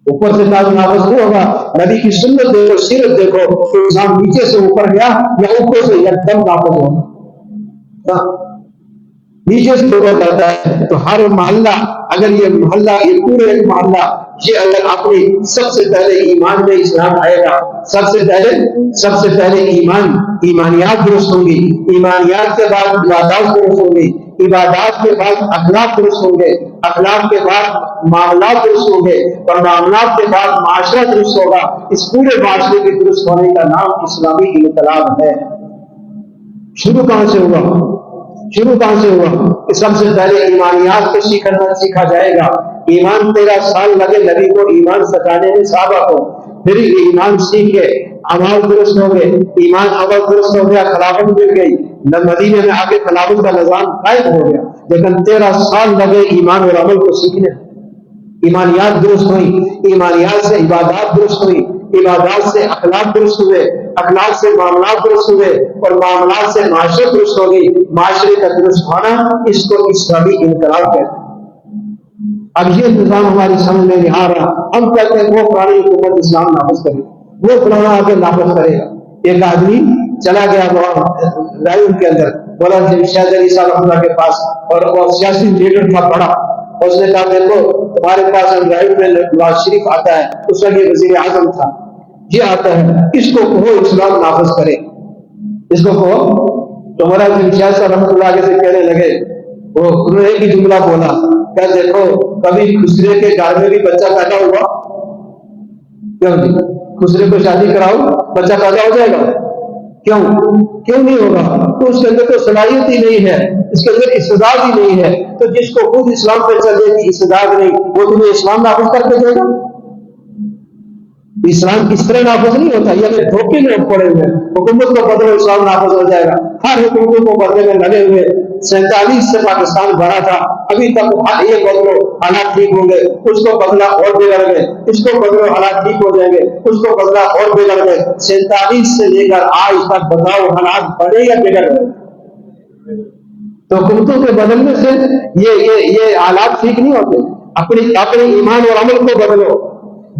اوپر سے نافذ نہیں ہوگا۔ نبی کی سنت دیکھو، سیرت دیکھو، تو اسلام نیچے سے اوپر گیا یا اوپر سے ایک دم نافذ ہوگا؟ نیچے سے اوپر جاتا ہے۔ تو ہر محلہ، اگر یہ محلہ، یہ پورے ایک محلہ، یہ اگر اپنی سب سے پہلے ایمان میں اسلام آئے گا، سب سے پہلے ایمانیات درست ہوں گی، ایمانیات کے بعد عبادات درست ہوں گی، عبادات کے بعد اخلاق درست ہوں گے، اخلاق کے بعد معاملات درست ہوں گے، اور معاملات کے بعد معاشرہ درست ہوگا۔ اس پورے معاشرے کے درست ہونے کا نام اسلامی انقلاب ہے۔ شروع کہاں سے ہوا؟ کہ سب سے پہلے ایمانیات کو سیکھا جائے گا۔ ایمان 13 سال لگے نبی کو ایمان سکھانے میں، صحابہ کو، پھر ایمان سیکھ کے عمل درست ہو گئے، ایمان عمل درست ہو گیا، خلافت مل گئی، مدینے میں آ کے خلافت کا نظام قائم ہو گیا، لیکن 13 سال لگے ایمان اور عمل کو سیکھنے۔ ایمانیات درست ہوئی، ایمانیات سے عبادات درست ہوئی، عبادات سے اخلاق درست ہوئے، اخلاق سے معاملات درست ہوئے، اور معاملات سے معاشرت درست ہو گئی۔ معاشرے کا درست ہونا، اس کو اسلامی انقلاب کہتے ہیں۔ اب یہ نظام ہماری سمجھ میں نہیں آ رہا، ہم کہتے ہیں وہ پرانی حکومت اسلام نافذ کرے، وہ پرانا آگے نافذ کرے گا۔ ایک آدمی چلا گیا رائے کے اندر مولانا شہزاد علی صاحب رحمۃ اللہ کے پاس، اور وہ سیاسی لیڈر تھا بڑا، اس نے کہا دیکھو تمہارے پاس رائے میں نواز شریف آتا ہے، اس وقت یہ وزیر اعظم تھا، یہ آتا ہے، اس کو کہو اسلام نافذ کرے، اس کو کہو۔ تو مولانا شہزاد صاحب رحمۃ اللہ سے کہنے لگے، وہ انہوں نے ایک ہی جملہ بولا، کیا دیکھو کبھی خسرے کے گھر میں بھی بچہ پیدا ہوا؟ کیوں نہیں؟ خسرے کو شادی کراؤ بچہ پیدا ہو جائے گا؟ کیوں نہیں ہوگا؟ تو اس کے اندر تو صلاحیت ہی نہیں ہے، اس کے اندر استعداد ہی نہیں ہے۔ تو جس کو خود اسلام پہ چلنے کی استعداد نہیں، وہ تمہیں اسلام نافذ کر کے دے گا؟ اسلام اس طرح نافذ نہیں ہوتا، یہ ہمیں دھوکے میں پڑے ہوئے حکومت کو بدلو اسلام نافذ ہو جائے گا، ہر حکومت کو بدلے میں لگے ہوئے 47 سے پاکستان بڑا تھا، ابھی تک یہ بدلو حالات ٹھیک ہوں گے، اس کو بدلا اور بگڑ گئے، اس کو بدلو حالات ٹھیک ہو جائیں گے، اس کو بدلا اور بگڑ گئے، 47 سے لے کر آج تک بتاؤ حالات بڑے یا بگڑ گئے؟ تو حکومتوں کے بدلنے سے یہ حالات ٹھیک نہیں ہوتے۔ اپنے ایمان اور عمل کو بدلو،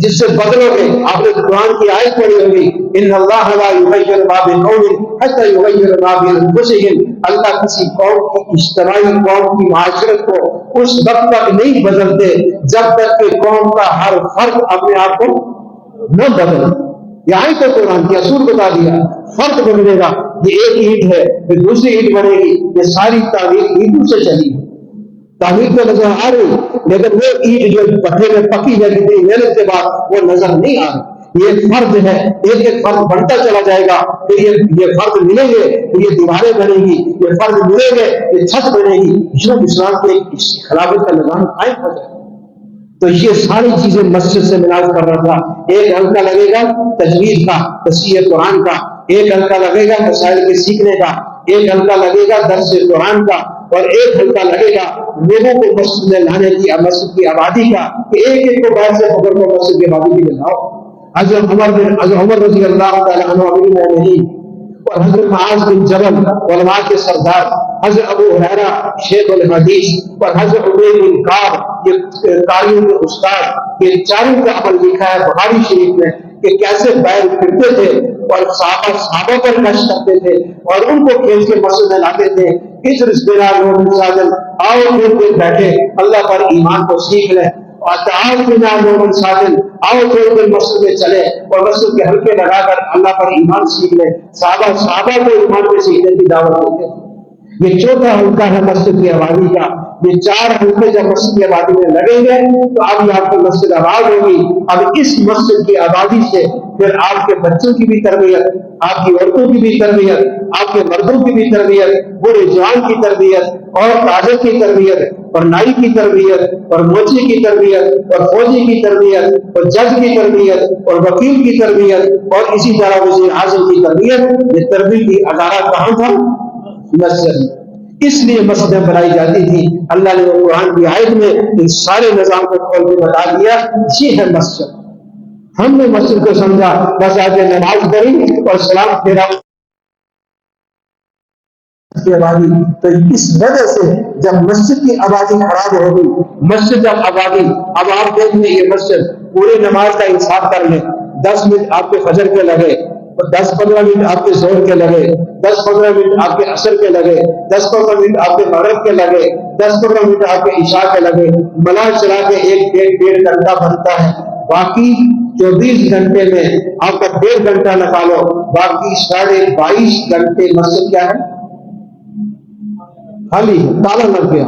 جس سے بدلو گے۔ آپ نے قرآن کی آیت پڑھی ہوگی، ان اللہ لا یغیر ما بقوم حتی یغیر ما بانفسہم، اللہ کسی قوم کی اجتماعی قوم کی معاشرت کو اس وقت تک نہیں بدلتے جب تک کہ قوم کا ہر فرد اپنے آپ کو نہ بدلے۔ یہ آیت تو قرآن کی اصول بتا دیا، فرد بدلے گا، یہ ایک اینٹ ہے پھر دوسری اینٹ بنے گی، یہ ساری تعمیر اینٹوں سے چلی ہے۔ تعمیر تو نظر آ رہی، لیکن وہ اینٹ جو پتھرے میں پکی ہے کتنی محنت کے بعد وہ نظر نہیں آ رہی۔ یہ ایک فرد ہے، ایک ایک فرد بڑھتا چلا جائے گا، پھر یہ فرد ملیں گے، پھر یہ دیواریں بنے گی، یہ فرد ملیں گے، یہ چھت بنے گی، اسلام کے خلافت کا نظام قائم ہو جائے گا۔ تو یہ ساری چیزیں مسجد سے ملاج کر رہا تھا۔ ایک ہلکا لگے گا تجوید کا، تفسیر قرآن کا، ایک ہلکا لگے گا مسائل کے سیکھنے کا، ایک ہلکا لگے گا درس قرآن کا، اور ایک ہلکا لگے گا لوگوں کو مسجد میں لانے کی، مسجد کی آبادی کا، کہ ایک ایک کو باہر سے پکڑ کر مسجد کی آبادی میں لاؤ۔ حضرت عمر رضی اللہ تعالیٰ عنہ امیر المومنین، اور حضرت معاذ بن جبل علماء کے سردار، حضرت ابو ہریرہ شیخ الحدیث، اور حضرت عبید بن کعب یہ قاریوں کے استاد، یہ چاروں کا عمل لکھا ہے بخاری شریف میں کہ کیسے پیر پھرتے تھے اور صحابہ پر کش کرتے تھے اور ان کو کھینچ کے مسجد میں لاتے تھے۔ اس رشتے دار آؤ پھر کے بیٹھے اللہ پر ایمان کو سیکھ لیں، اور تعال بنا مومن ساجن، آؤ تھوڑے دن مسجد میں چلے اور مسجد کے حلقے لگا کر اللہ پر ایمان سیکھ لیں۔ صحابہ کو ایمان کو سیکھنے کی دعوت دیتے ہیں۔ یہ چوتھا حلقہ ہے مسجد کی آبادی کا۔ یہ 4 حلقے جب مسجد کی آبادی میں لگیں گے تو اب آپ کی مسجد آباد ہوگی۔ اب اس مسجد کی آبادی سے پھر آپ کے بچوں کی بھی تربیت، آپ کی عورتوں کی بھی تربیت، آپ کے مردوں کی بھی تربیت، بوڑھے جوان کی تربیت، اور تاجر کی تربیت، اور نائی کی تربیت، اور موچی کی تربیت، اور فوجی کی تربیت، اور جج کی تربیت، اور وکیل کی تربیت، اور اسی طرح وزیر اعظم کی تربیت۔ یہ تربیت کی ادارہ کہاں تھا؟ مسجد۔ اس لیے مسجدیں بنائی جاتی تھی۔ اللہ نے قرآن کی آیت میں ان سارے نظام کو کھول کے بتا دیا، یہ ہے مسجد۔ ہم نے مسجد کو سمجھا بس آج نماز پڑھی اور سلام پھیرا کی آبادی۔ تو اس وجہ سے جب مسجد کی آبادی خراب ہو گئی، مسجد جب آبادی، اب آپ دیکھ لیں یہ مسجد پورے نماز کا انصاف کر لیں، 10 منٹ آپ کے فجر کے لگے، 10-15 منٹ آپ کے ظہر کے لگے، 10-15 منٹ آپ کے عصر کے لگے، 10-15 منٹ آپ کے مغرب کے لگے، 10-15 منٹ آپ کے عشاء کے لگے، ملا چلا کے 1-1.5 گھنٹہ بنتا ہے۔ باقی 24 گھنٹے میں آپ کا 1.5 گھنٹہ نکالو، باقی 22.5 گھنٹے مسجد کیا ہے؟ خالی ہے، تالا لگ گیا۔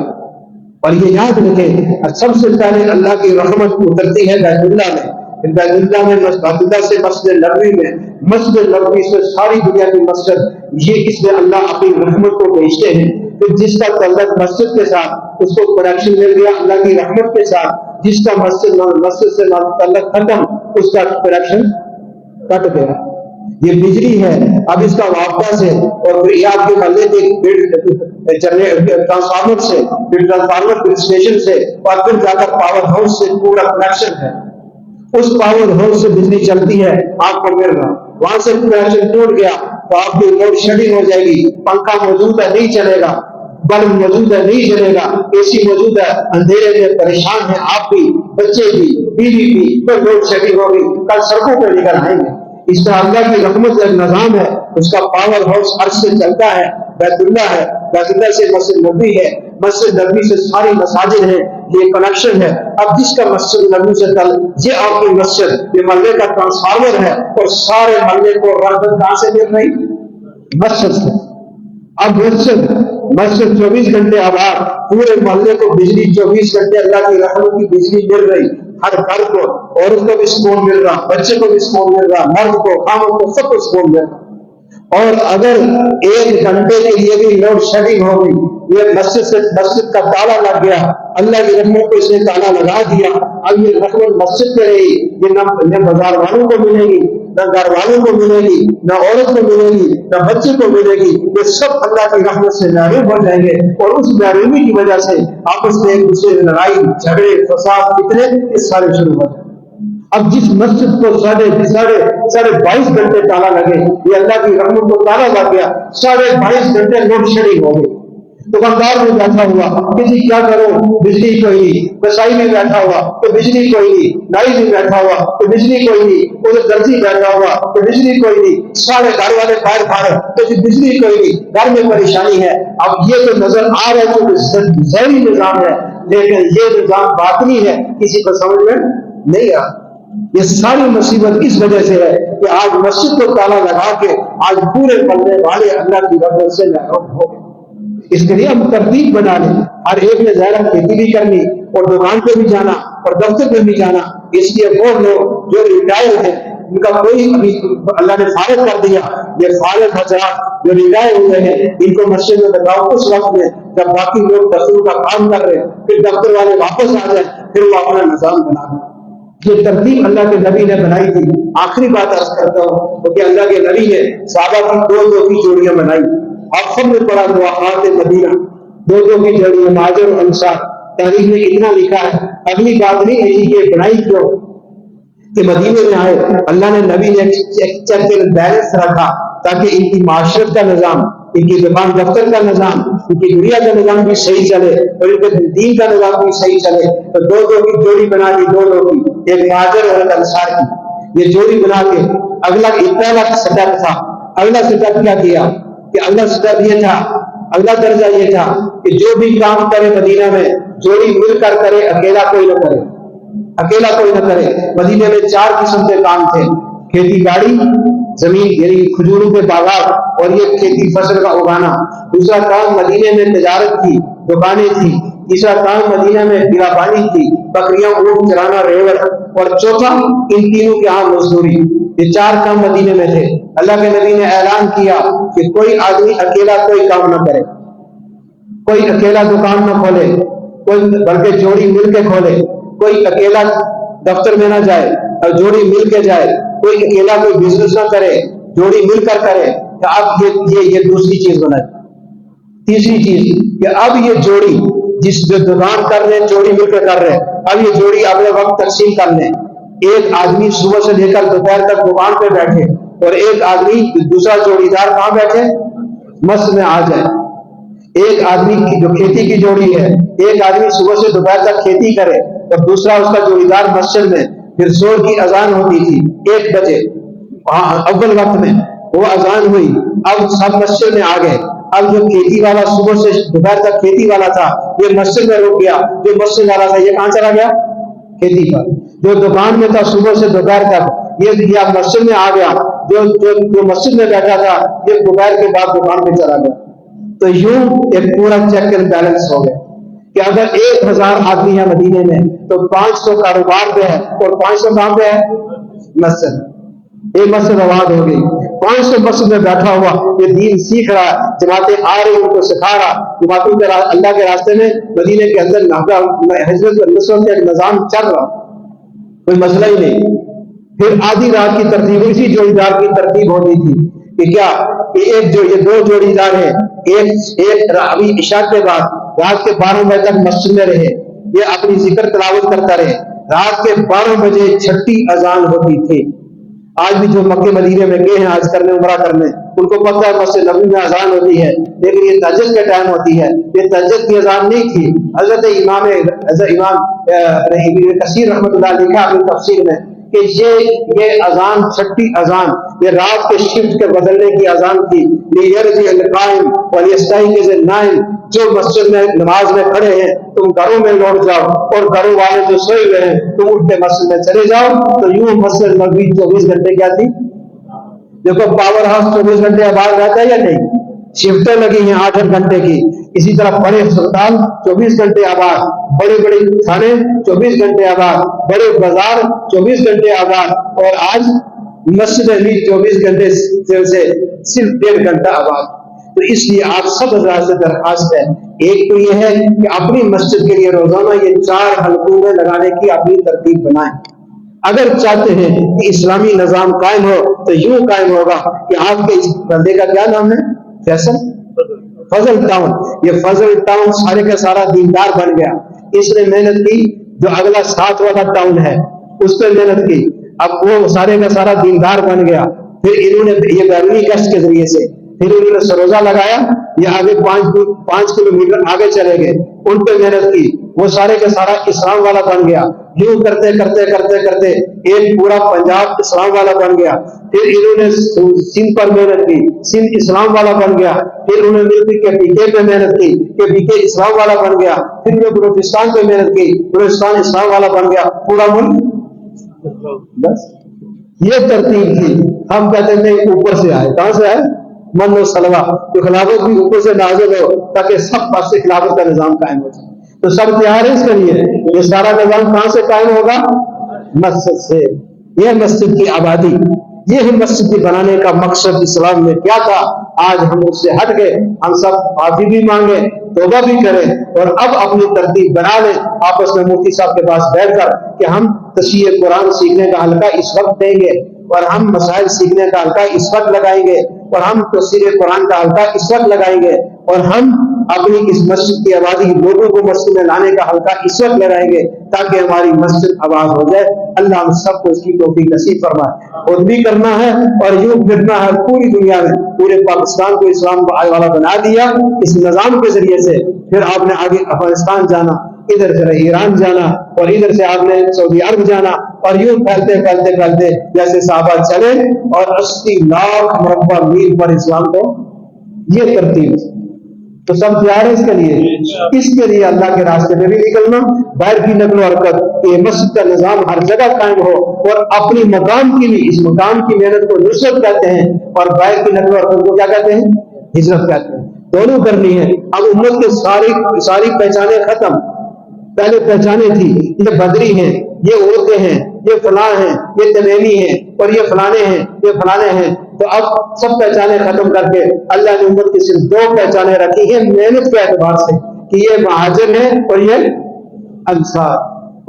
اور یہ یاد رکھیں سب سے پہلے اللہ کی رحمت اترتی ہے بیت اللہ میں، بیت اللہ میں، بیت اللہ سے مسجد نبوی میں، مسجد نبوی سے ساری دنیا کی مسجد، یہ اس میں اللہ اپنی رحمت کو بھیجتے ہیں۔ پھر جس کا تعلق مسجد کے ساتھ اس کو کنیکشن مل گیا اللہ کی رحمت کے ساتھ، جس کا مسجد سے تعلق ختم اس کا کنیکشن کٹ گیا۔ یہ بجلی ہے، اب اس کا وابطہ سے، اور پھر یہ آپ کے محلے کے ٹرانسفارمر سے، پھر ٹرانسفارمر پھر اسٹیشن سے، اور پھر جا کر پاور ہاؤس سے پورا کنیکشن ہے۔ اس پاور ہاؤس سے بجلی چلتی ہے آپ کو مل رہا، وہاں سے کنیکشن ٹوٹ گیا تو آپ کی لوڈ شیڈنگ ہو جائے گی، پنکھا موجود ہے نہیں چلے گا، بلب موجود ہے نہیں چلے گا، اے سی موجود ہے، اندھیرے میں پریشان ہیں آپ بھی، بچے بھی، بیوی بھی، پھر لوڈ شیڈنگ ہوگی، کل سڑکوں پہ نکل آئیں گے۔ اس میں اللہ کی رحمت ایک نظام ہے، اس کا پاور ہاؤس عرش سے چلتا ہے، بیت اللہ ہے، بیت اللہ سے مسجد نبوی ہے، مسجد نبوی سے ساری مساجد ہیں، یہ کنیکشن ہے۔ اب جس کا مسجد نبوی سے یہ آپ کی مسجد، یہ محلے کا ٹرانسفارمر ہے، اور سارے محلے کو رغبت کہاں سے مل رہی؟ مسجد سے۔ اب مسجد 24 گھنٹے آباد، پورے محلے کو بجلی 24 گھنٹے اللہ کی رحمت کی بجلی مل رہی، ہر گھر کو، عورت کو بھی سکون مل رہا، بچے کو بھی سکون مل رہا، مرد کو، خامد کو، سب کو سکون مل رہا۔ اور اگر 1 گھنٹے کے لیے بھی لوڈ شیڈنگ ہو گئی, یہ مسجد کا تالا لگ گیا, اللہ کی رحمت کو اس نے تالا لگا دیا, اب یہ رحمت مسجد پہ رہی, یہ نہ بازار والوں کو ملے گی, نہ گھر والوں کو ملے گی, نہ عورت کو ملے گی, نہ بچے کو ملے گی, یہ سب اللہ کی رحمت سے محروم ہو جائیں گے. اور اس محرومی کی وجہ سے آپس میں ایک دوسرے سے لڑائی جھگڑے فساد فتنے یہ سارے شروع ہو جائیں. اب جس مسجد کو 22.5 گھنٹے تالا لگے, یہ اللہ کی رحمت کو تالا لگ گیا, 22.5 گھنٹے لوڈ شیڈنگ ہو گئی. دکاندار میں بیٹھا ہوا کسی کیا کرو, بجلی کوئی نہیں, کسائی میں بیٹھا ہوا تو بجلی کوئی نہیں, نائی میں بیٹھا ہوا تو بجلی کوئی نہیں, ادھر درزی بیٹھا ہوا تو بجلی کوئی نہیں, سارے گھر والے باہر کھڑے تو بجلی کوئی نہیں, گھر میں پریشانی ہے. اب یہ تو نظر آ رہا ہے کہ ظاہری نظام ہے, لیکن یہ نظام باطنی ہے, کسی کو سمجھ میں نہیں آ. یہ ساری مصیبت اس وجہ سے ہے کہ آج مسجد کو تالا لگا کے آج پورے بندے والے اللہ کی رحمت سے محروم ہو گئے. اس کے لیے ہم ترتیب بنا لیں, ہر ایک نے ظاہر کھیتی بھی کرنی اور دکان پہ بھی جانا اور دفتر پہ بھی جانا. اس لیے وہ لوگ جو ریٹائر ہیں ان کا کوئی ابھی اللہ نے فارغ کر دیا, یہ فارغ حضرات جو ریٹائر ہوئے ہیں ان کو مسجد میں بتاؤ اس وقت میں جب باقی لوگ دفتروں کا کام کر رہے ہیں, پھر دفتر والے واپس آ جائیں, پھر وہ اپنا نظام بنا دیں. یہ ترتیب اللہ کے نبی نے بنائی تھی. آخری بات عرض کرتا ہوں کہ اللہ کے نبی نے صحابہ کی 2 کی جوڑیاں بنائی. آپ سب نے پڑھا دعاءات مدینہ, 2 کی جوڑیاں مہاجر اور انصار. تاریخ میں اتنا لکھا ہے, اگلی بات نہیں ہے کہ بنائی کیوں کہ مدینے میں آئے, اللہ نے نبی نے ایک چیک اینڈ بیلنس رکھا تاکہ ان کی معاشرت کا نظام, ان کی زبان دفتر کا نظام, ان کی دنیا کا نظام بھی صحیح چلے اور ان کے دین کا نظام بھی صحیح چلے. تو 2 کی جوڑی بنا دی, 2 کی, ایک مہاجر اور ایک انصار کی. یہ جوڑی بنا کے اگلا اتنا سٹیپ تھا. اگلا سٹیپ کیا کیا کہ اگلا سٹیپ یہ تھا, اگلا درجہ یہ تھا کہ جو بھی کام کرے مدینہ میں جوڑی مل کر کرے, اکیلا کوئی نہ کرے, اکیلا کوئی نہ کرے. مدینے میں 4 قسم کے کام تھے, کھیتی باڑی, زمین یعنی کھجوروں کے باغات اور یہ کھیتی فصل کا اگانا. دوسرا کام مدینے میں تجارت تھی, دکانیں تھی. تیسرا کام مدینہ میں بیابانی تھی, بکریاں اونٹ چرانا, ریوڑ. اور چوتھا ان تینوں کے عام مزدوری. یہ 4 کام مدینے میں تھے. اللہ کے نبی نے اعلان کیا کہ کوئی آدمی اکیلا کوئی کام نہ کرے, کوئی اکیلا دکان نہ کھولے, کوئی بلکہ جوڑی مل کے کھولے. کوئی اکیلا دفتر میں نہ جائے اور جوڑی مل کے جائے. کوئی اکیلا کوئی بزنس نہ کرے, جوڑی مل کر کرے. کہ اب یہ دوسری چیز بنائی. تیسری چیز کہ اب یہ جوڑی جس جو دکان کر رہے ہیں جوڑی مل کے کر رہے ہیں, اب یہ جوڑی اپنے وقت تقسیم کر لیں. ایک آدمی صبح سے لے کر دوپہر تک دکان پہ بیٹھے اور ایک آدمی دوسرا جوڑی دار کہاں بیٹھے, مسجد میں آ جائے. ایک آدمی کی جو کھیتی کی جوڑی ہے, ایک آدمی صبح سے دوپہر تک کھیتی کرے اور دوسرا اس کا جوڑی دار مسجد میں. پھر زور کی اذان ہوتی تھی 1 بجے, اول وقت میں وہ اذان ہوئی, اب سب مسجد میں آ گئے. اب جو کھیتی والا صبح سے دوپہر تک کھیتی والا تھا یہ مسجد میں رک گیا, جو مسجد والا تھا یہ کہاں چلا گیا, کھیتی پر. جو دکان میں تھا صبح سے دوپہر تک یہ مسجد میں آ گیا, جو مسجد میں بیٹھا تھا یہ دوپہر کے بعد دکان پہ چلا گیا. تو یوں ایک پورا چیک اینڈ بیلنس ہو گیا کہ اگر 1000 آدمی ہے مدینے میں تو 500 کاروبار پہ ہے اور 500 کام پہ ہے مسجد. ایک مسجد آباد ہو گئی, 500 مسجد میں بیٹھا ہوا یہ دین سیکھ رہا, جماعتیں آ رہی ان کو سکھا رہا, جماعتوں کے اللہ کے راستے میں مدینے کے اندر حضرت کا نظام چل رہا, کوئی مسئلہ ہی نہیں. پھر آدھی رات کی ترتیب اسی جوڑی دار کی ترتیب ہوتی تھی کہ کیا کہ یہ 2 جوڑی دار ہیں, ایک ابھی عشاء کے بعد رات کے 12 بجے تک مسجد میں رہے, یہ اپنی ذکر تلاوت کرتا رہے. رات کے 12 بجے چھٹی اذان ہوتی تھی. آج بھی جو مکے مدینے میں گئے ہیں آج کرنے عمرہ کرنے, ان کو پتہ ہے مسجد نبوی میں اذان ہوتی ہے, لیکن یہ تہجد کے ٹائم ہوتی ہے. یہ تہجد کی اذان نہیں تھی. حضرت امام ابن کثیر رحمۃ اللہ لکھا اپنی تفسیر میں کہ یہ اذان چھٹی اذان یہ رات کے شفٹ کے بدلنے کی اذان تھی. لیرجع القائم ولیستيقظ النائم, جو مسجد میں نماز میں کھڑے ہیں تم گھروں میں لوٹ جاؤ اور گھروں والے جو سوئے ہوئے ہیں تم اٹھ کے مسجد میں چلے جاؤ. تو یوں مسجد نبوی 24 گھنٹے کیا تھی. دیکھو پاور ہاؤس 24 گھنٹے آباد رہتا ہے یا نہیں, شفٹیں لگی ہیں 8 گھنٹے کی. اسی طرح بڑے ہسپتال 24 گھنٹے آباد, بڑے بڑے تھانے 24 گھنٹے آباد, بڑے بازار 24 گھنٹے آباد. اور آج مسجد بھی 24 گھنٹے سے صرف 1.5 گھنٹہ آباد. تو اس لیے آپ سب حضرات سے درخواست ہے، ایک تو یہ ہے کہ اپنی مسجد کے لیے روزانہ یہ 4 حلقوں میں لگانے کی اپنی ترتیب بنائیں. اگر چاہتے ہیں کہ اسلامی نظام قائم ہو تو یوں قائم ہوگا کہ آپ کے اس بندے کا کیا نام ہے؟ فیصل فضل ٹاؤن. یہ فضل ٹاؤن سارے کا سارا دیندار بن گیا. اس نے محنت کی. جو اگلا 7 والا ٹاؤن ہے اس پہ محنت کی، اب وہ سارے کا سارا دیندار بن گیا. پھر انہوں نے یہ بیرونی گشت کے ذریعے سے پھر انہوں نے سروزہ لگایا، یہ آگے 5 کلومیٹر آگے چلے گئے، ان پہ محنت کی، وہ سارے کا سارا اسلام والا بن گیا. یوں کرتے کرتے کرتے کرتے ایک پورا پنجاب اسلام والا بن گیا. پھر انہوں نے سندھ پر محنت کی، سندھ اسلام والا بن گیا. پھر انہوں نے مل کے پی کے پہ محنت کی کہ پی کے اسلام والا بن گیا. پھر انہوں نے بلوچستان پہ محنت کی، بلوچستان اسلام والا بن گیا. پورا ملک. بس یہ ترتیب تھی. ہم کہتے ہیں اوپر سے آئے. کہاں سے آئے؟ من و سلوا. تو خلافت بھی اوپر سے نازل ہو تاکہ سب پاس سے خلافت کا نظام قائم ہو جائے. تو سب تیار ہے اس کے لیے. یہ سارا نظام کہاں سے قائم ہوگا؟ مسجد سے. یہ مسجد کی آبادی، یہ مسجد کی بنانے کا مقصد اسلام میں کیا تھا. آج ہم اس سے ہٹ گئے. ہم سب معافی بھی مانگے، توبہ بھی کریں، اور اب اپنی ترتیب بنا لیں آپس میں مفتی صاحب کے پاس بیٹھ کر کہ ہم تشریح قرآن سیکھنے کا حلقہ اس وقت دیں گے، اور ہم مسائل سیکھنے کا حلقہ اس وقت لگائیں گے، اور ہم تفسیر قرآن کا حلقہ اس وقت لگائیں گے، اور ہم اپنی اس مسجد کی آبادی لوگوں کو مسجد میں لانے کا حلقہ اس وقت لگائیں گے تاکہ ہماری مسجد آباد ہو جائے. اللہ ہم سب کو اس کی توفیق نصیب فرمائے. اور بھی کرنا ہے اور یوں پھرنا ہے پوری دنیا میں. پورے پاکستان کو اسلام والا بنا دیا اس نظام کے ذریعے سے. پھر آپ نے آگے افغانستان جانا، ادھر سے ایران جانا، اور ادھر سے آپ نے سعودی عرب جانا، اور یوں پھیلتے پھیلتے پھیلتے جیسے صحابہ چلے اور 80 لاکھ مربع میل پر اسلام کو. یہ ترتیب. تو سب تیار ہے اس کے لیے. اس کے لیے اللہ کے راستے میں بھی نکلنا، باہر کی نقل و حرکت کہ مسجد کا نظام ہر جگہ قائم ہو، اور اپنی مقام کی بھی اس مقام کی محنت کو نصرت کہتے ہیں، اور باہر کی نقل و حرکت کو کیا کہتے ہیں؟ ہجرت کہتے ہیں. دونوں کرنی ہے. اب امت کے ساری پہچانیں ختم. پہلے پہچانیں تھی یہ بدری ہیں، یہ عورتیں ہیں، یہ فلاں ہیں، یہ تمیمی ہیں، اور یہ فلانے ہیں، یہ فلانے ہیں. تو اب سب پہچانیں ختم کر کے اللہ نے امت کی صرف 2 پہچانیں رکھی ہیں محنت کے اعتبار سے کہ یہ مہاجر ہیں اور یہ انصار.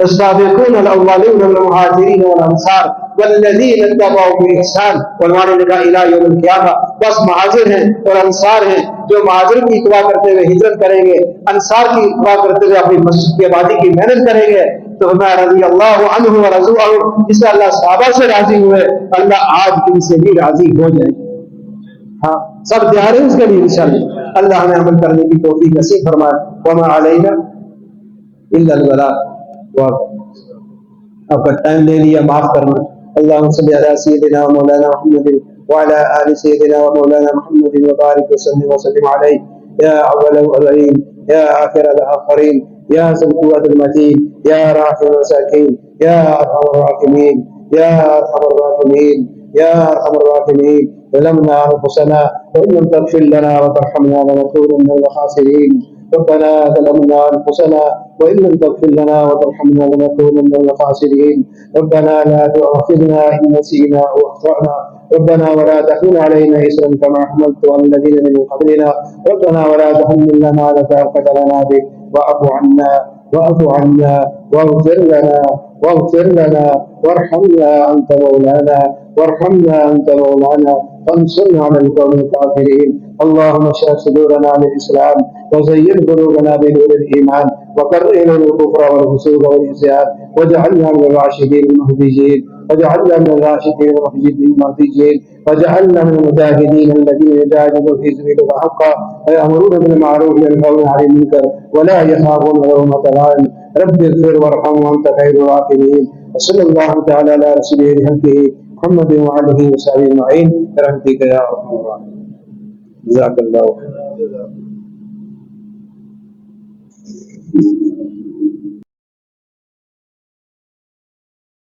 السابقون الاولون من المهاجرين والانصار والذين اتبعوا باحسان عنوان لگا الى یوم القیامہ. بس مہاجر ہیں اور انصار ہیں جو مہاجر کی اتباع کرتے ہوئے ہجرت کریں گے، انصار کی اتباع کرتے ہوئے اپنی مسجد کی آبادی کی محنت کریں گے. تو میں رضی اللہ عنہ ورضوا عنہ، جس سے اللہ صحابہ سے راضی ہوئے اللہ آج ان سے بھی راضی ہو جائے. ہاں سب تیار ہیں اس کے لیے انشاءاللہ. اللہ ہمیں عمل کرنے کی توفیق نصیب فرمائے. وما علینا الا البلاغ. آپ کا ٹائم لے لیا، معاف کرنا. اللهم صل على سيدنا ومولانا محمد وعلى آل سيدنا ومولانا محمد وبارك وسلم عليه يا أول الأولين يا آخر الآخرين يا ذا القوة المتين يا راحم المساكين يا أرحم الراحمين يا أرحم الراحمين يا أرحم الراحمين. ظلمنا أنفسنا وإن لم تغفر لنا وترحمنا لنكونن من الخاسرين. ربنا ظلمنا أنفسنا وإن لم تغفر لنا وترحمنا لنكونن من الخاسرين. ربنا لا تؤاخذنا إن نسينا أو أخطأنا. ربنا ولا تحمل علينا إصرا كما حملت على الذين من قبلنا. ربنا ولا تحملنا ما لا طاقة لنا به واعف عنا واغفر لنا وارحمنا أنت مولانا فانصرنا على القوم الكافرين. اللهم اشرح صدورنا للإسلام وزين قلوبنا بنور الإيمان وكره إلينا الكفر والفسوق والعصيان واجعلنا من الراشدين المهديين واجعلنا من المجاهدين الذين يجاهدون في سبيلك حقا ويأمرون بالمعروف وينهون عن المنكر ولا يخافون لومة لائم. رب اغفر وارحم وأنت خير الراحمين. وصلى الله تعالى على رسوله حقه محمد وعلى وصحبه أجمعين برحمتك يا أرحم الراحمين. جزاك الله خيرا.